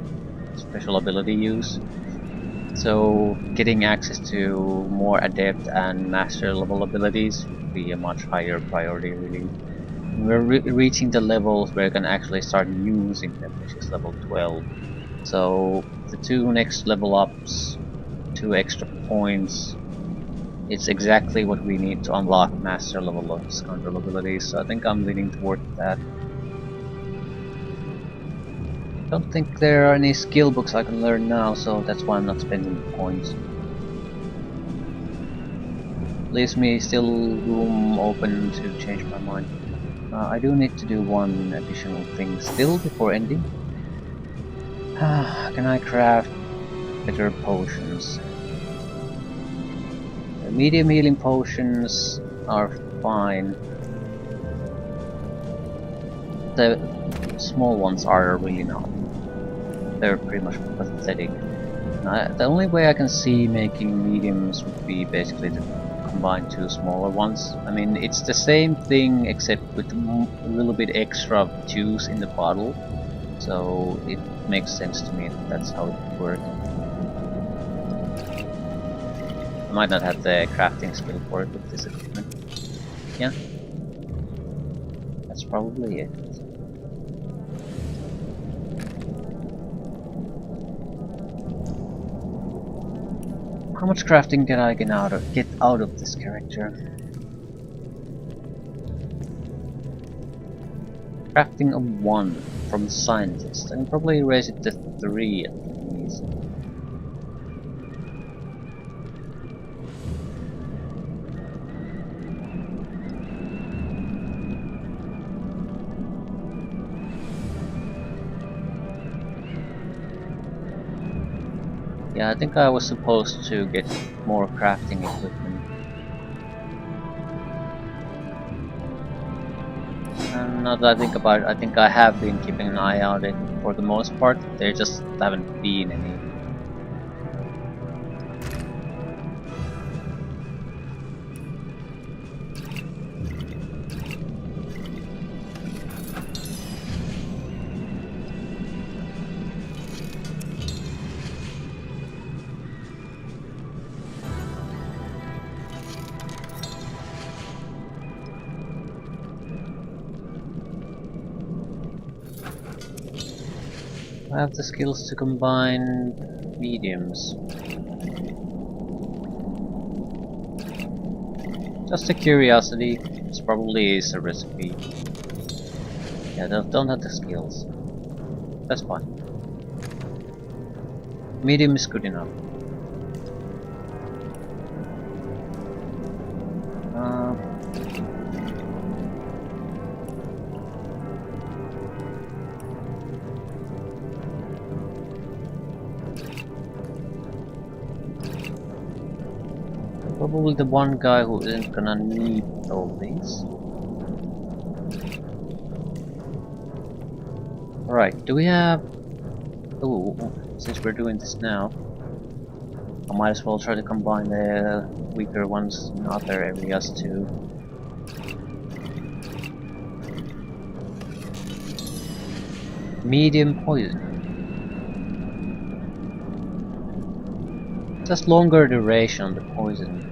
special ability use. So getting access to more adept and master level abilities would be a much higher priority really. We're reaching the levels where we can actually start using them, which is level 12. So the 2 next level ups, 2 extra points, it's exactly what we need to unlock master level of scoundrel abilities, so I think I'm leaning toward that. Don't think there are any skill books I can learn now, so that's why I'm not spending the points. Leaves me still room open to change my mind. I do need to do one additional thing still before ending. Can I craft better potions? The medium healing potions are fine. The small ones are really not. They're pretty much pathetic. The only way I can see making mediums would be basically to combine 2 smaller ones. I mean, it's the same thing except with a little bit extra juice in the bottle, so it makes sense to me that that's how it would work. I might not have the crafting skill for it with this equipment. Yeah, that's probably it. How much crafting can I get out of this character? Crafting of 1 from scientist. I can probably raise it to 3 at least. Yeah, I think I was supposed to get more crafting equipment. And now that I think about it, I think I have been keeping an eye on it for the most part. There just haven't been any. I have the skills to combine mediums. Just a curiosity, this probably is a recipe. Yeah, don't have the skills. That's fine. Medium is good enough. Probably the one guy who isn't gonna need all these. Alright, do we have... Oh, since we're doing this now, I might as well try to combine the weaker ones in other areas too. Medium poison. Just longer duration on the poison.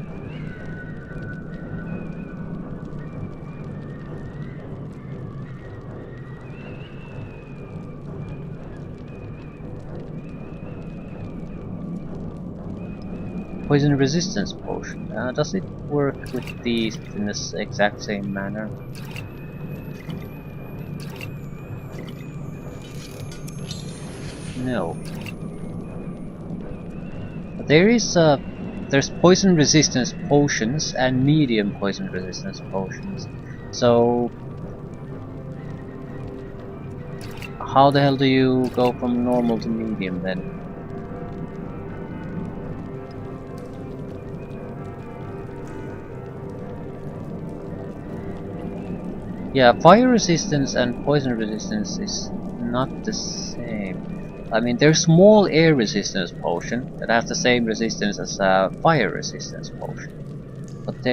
Poison resistance potion. Does it work with these in this exact same manner? No. But there's poison resistance potions and medium poison resistance potions. So how the hell do you go from normal to medium then? Yeah, fire resistance and poison resistance is not the same. I mean, there's small air resistance potion that has the same resistance as a fire resistance potion. But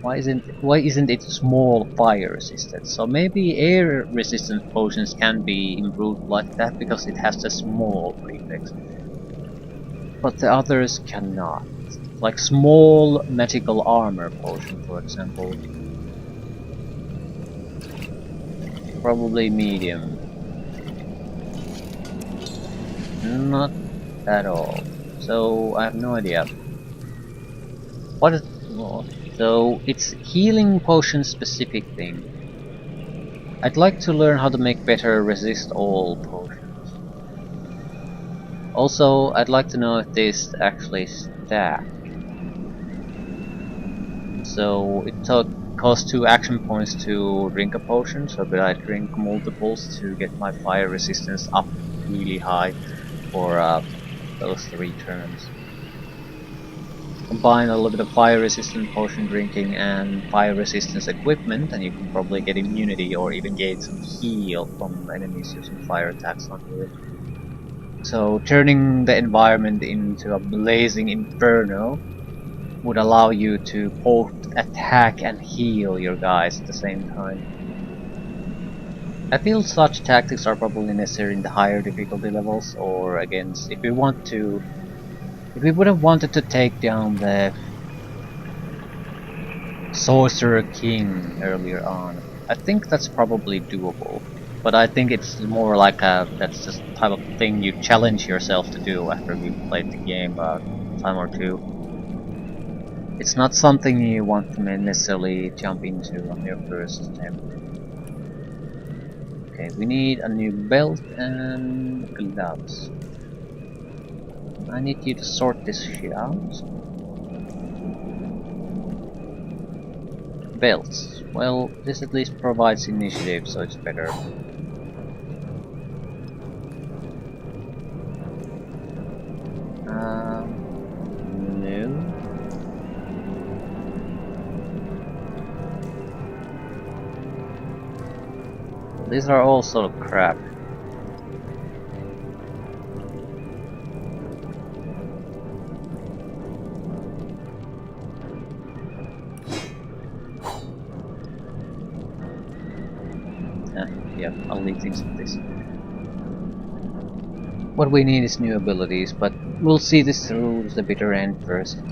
why isn't it small fire resistance? So maybe air resistance potions can be improved like that because it has the small prefix. But the others cannot. Like small magical armor potion, for example. Probably medium. Not at all. So I have no idea. What is so it's healing potion specific thing. I'd like to learn how to make better resist all potions. Also, I'd like to know if this actually stack. So it costs 2 action points to drink a potion, so could I drink multiples to get my fire resistance up really high for those 3 turns. Combine a little bit of fire resistant potion drinking and fire resistance equipment, and you can probably get immunity or even gain some heal from enemies using fire attacks on you. So turning the environment into a blazing inferno would allow you to both attack and heal your guys at the same time. I feel such tactics are probably necessary in the higher difficulty levels, or against if we would have wanted to take down the Sorcerer King earlier on. I think that's probably doable. But I think it's more like that's just the type of thing you challenge yourself to do after you've played the game a time or two. It's not something you want to necessarily jump into on your first attempt. Okay, we need a new belt and gloves. I need you to sort this shit out. Belts. Well, this at least provides initiative, so it's better. No. These are all sort of crap. Yeah, I'll leave things like this. What we need is new abilities, but we'll see this through to the bitter end first.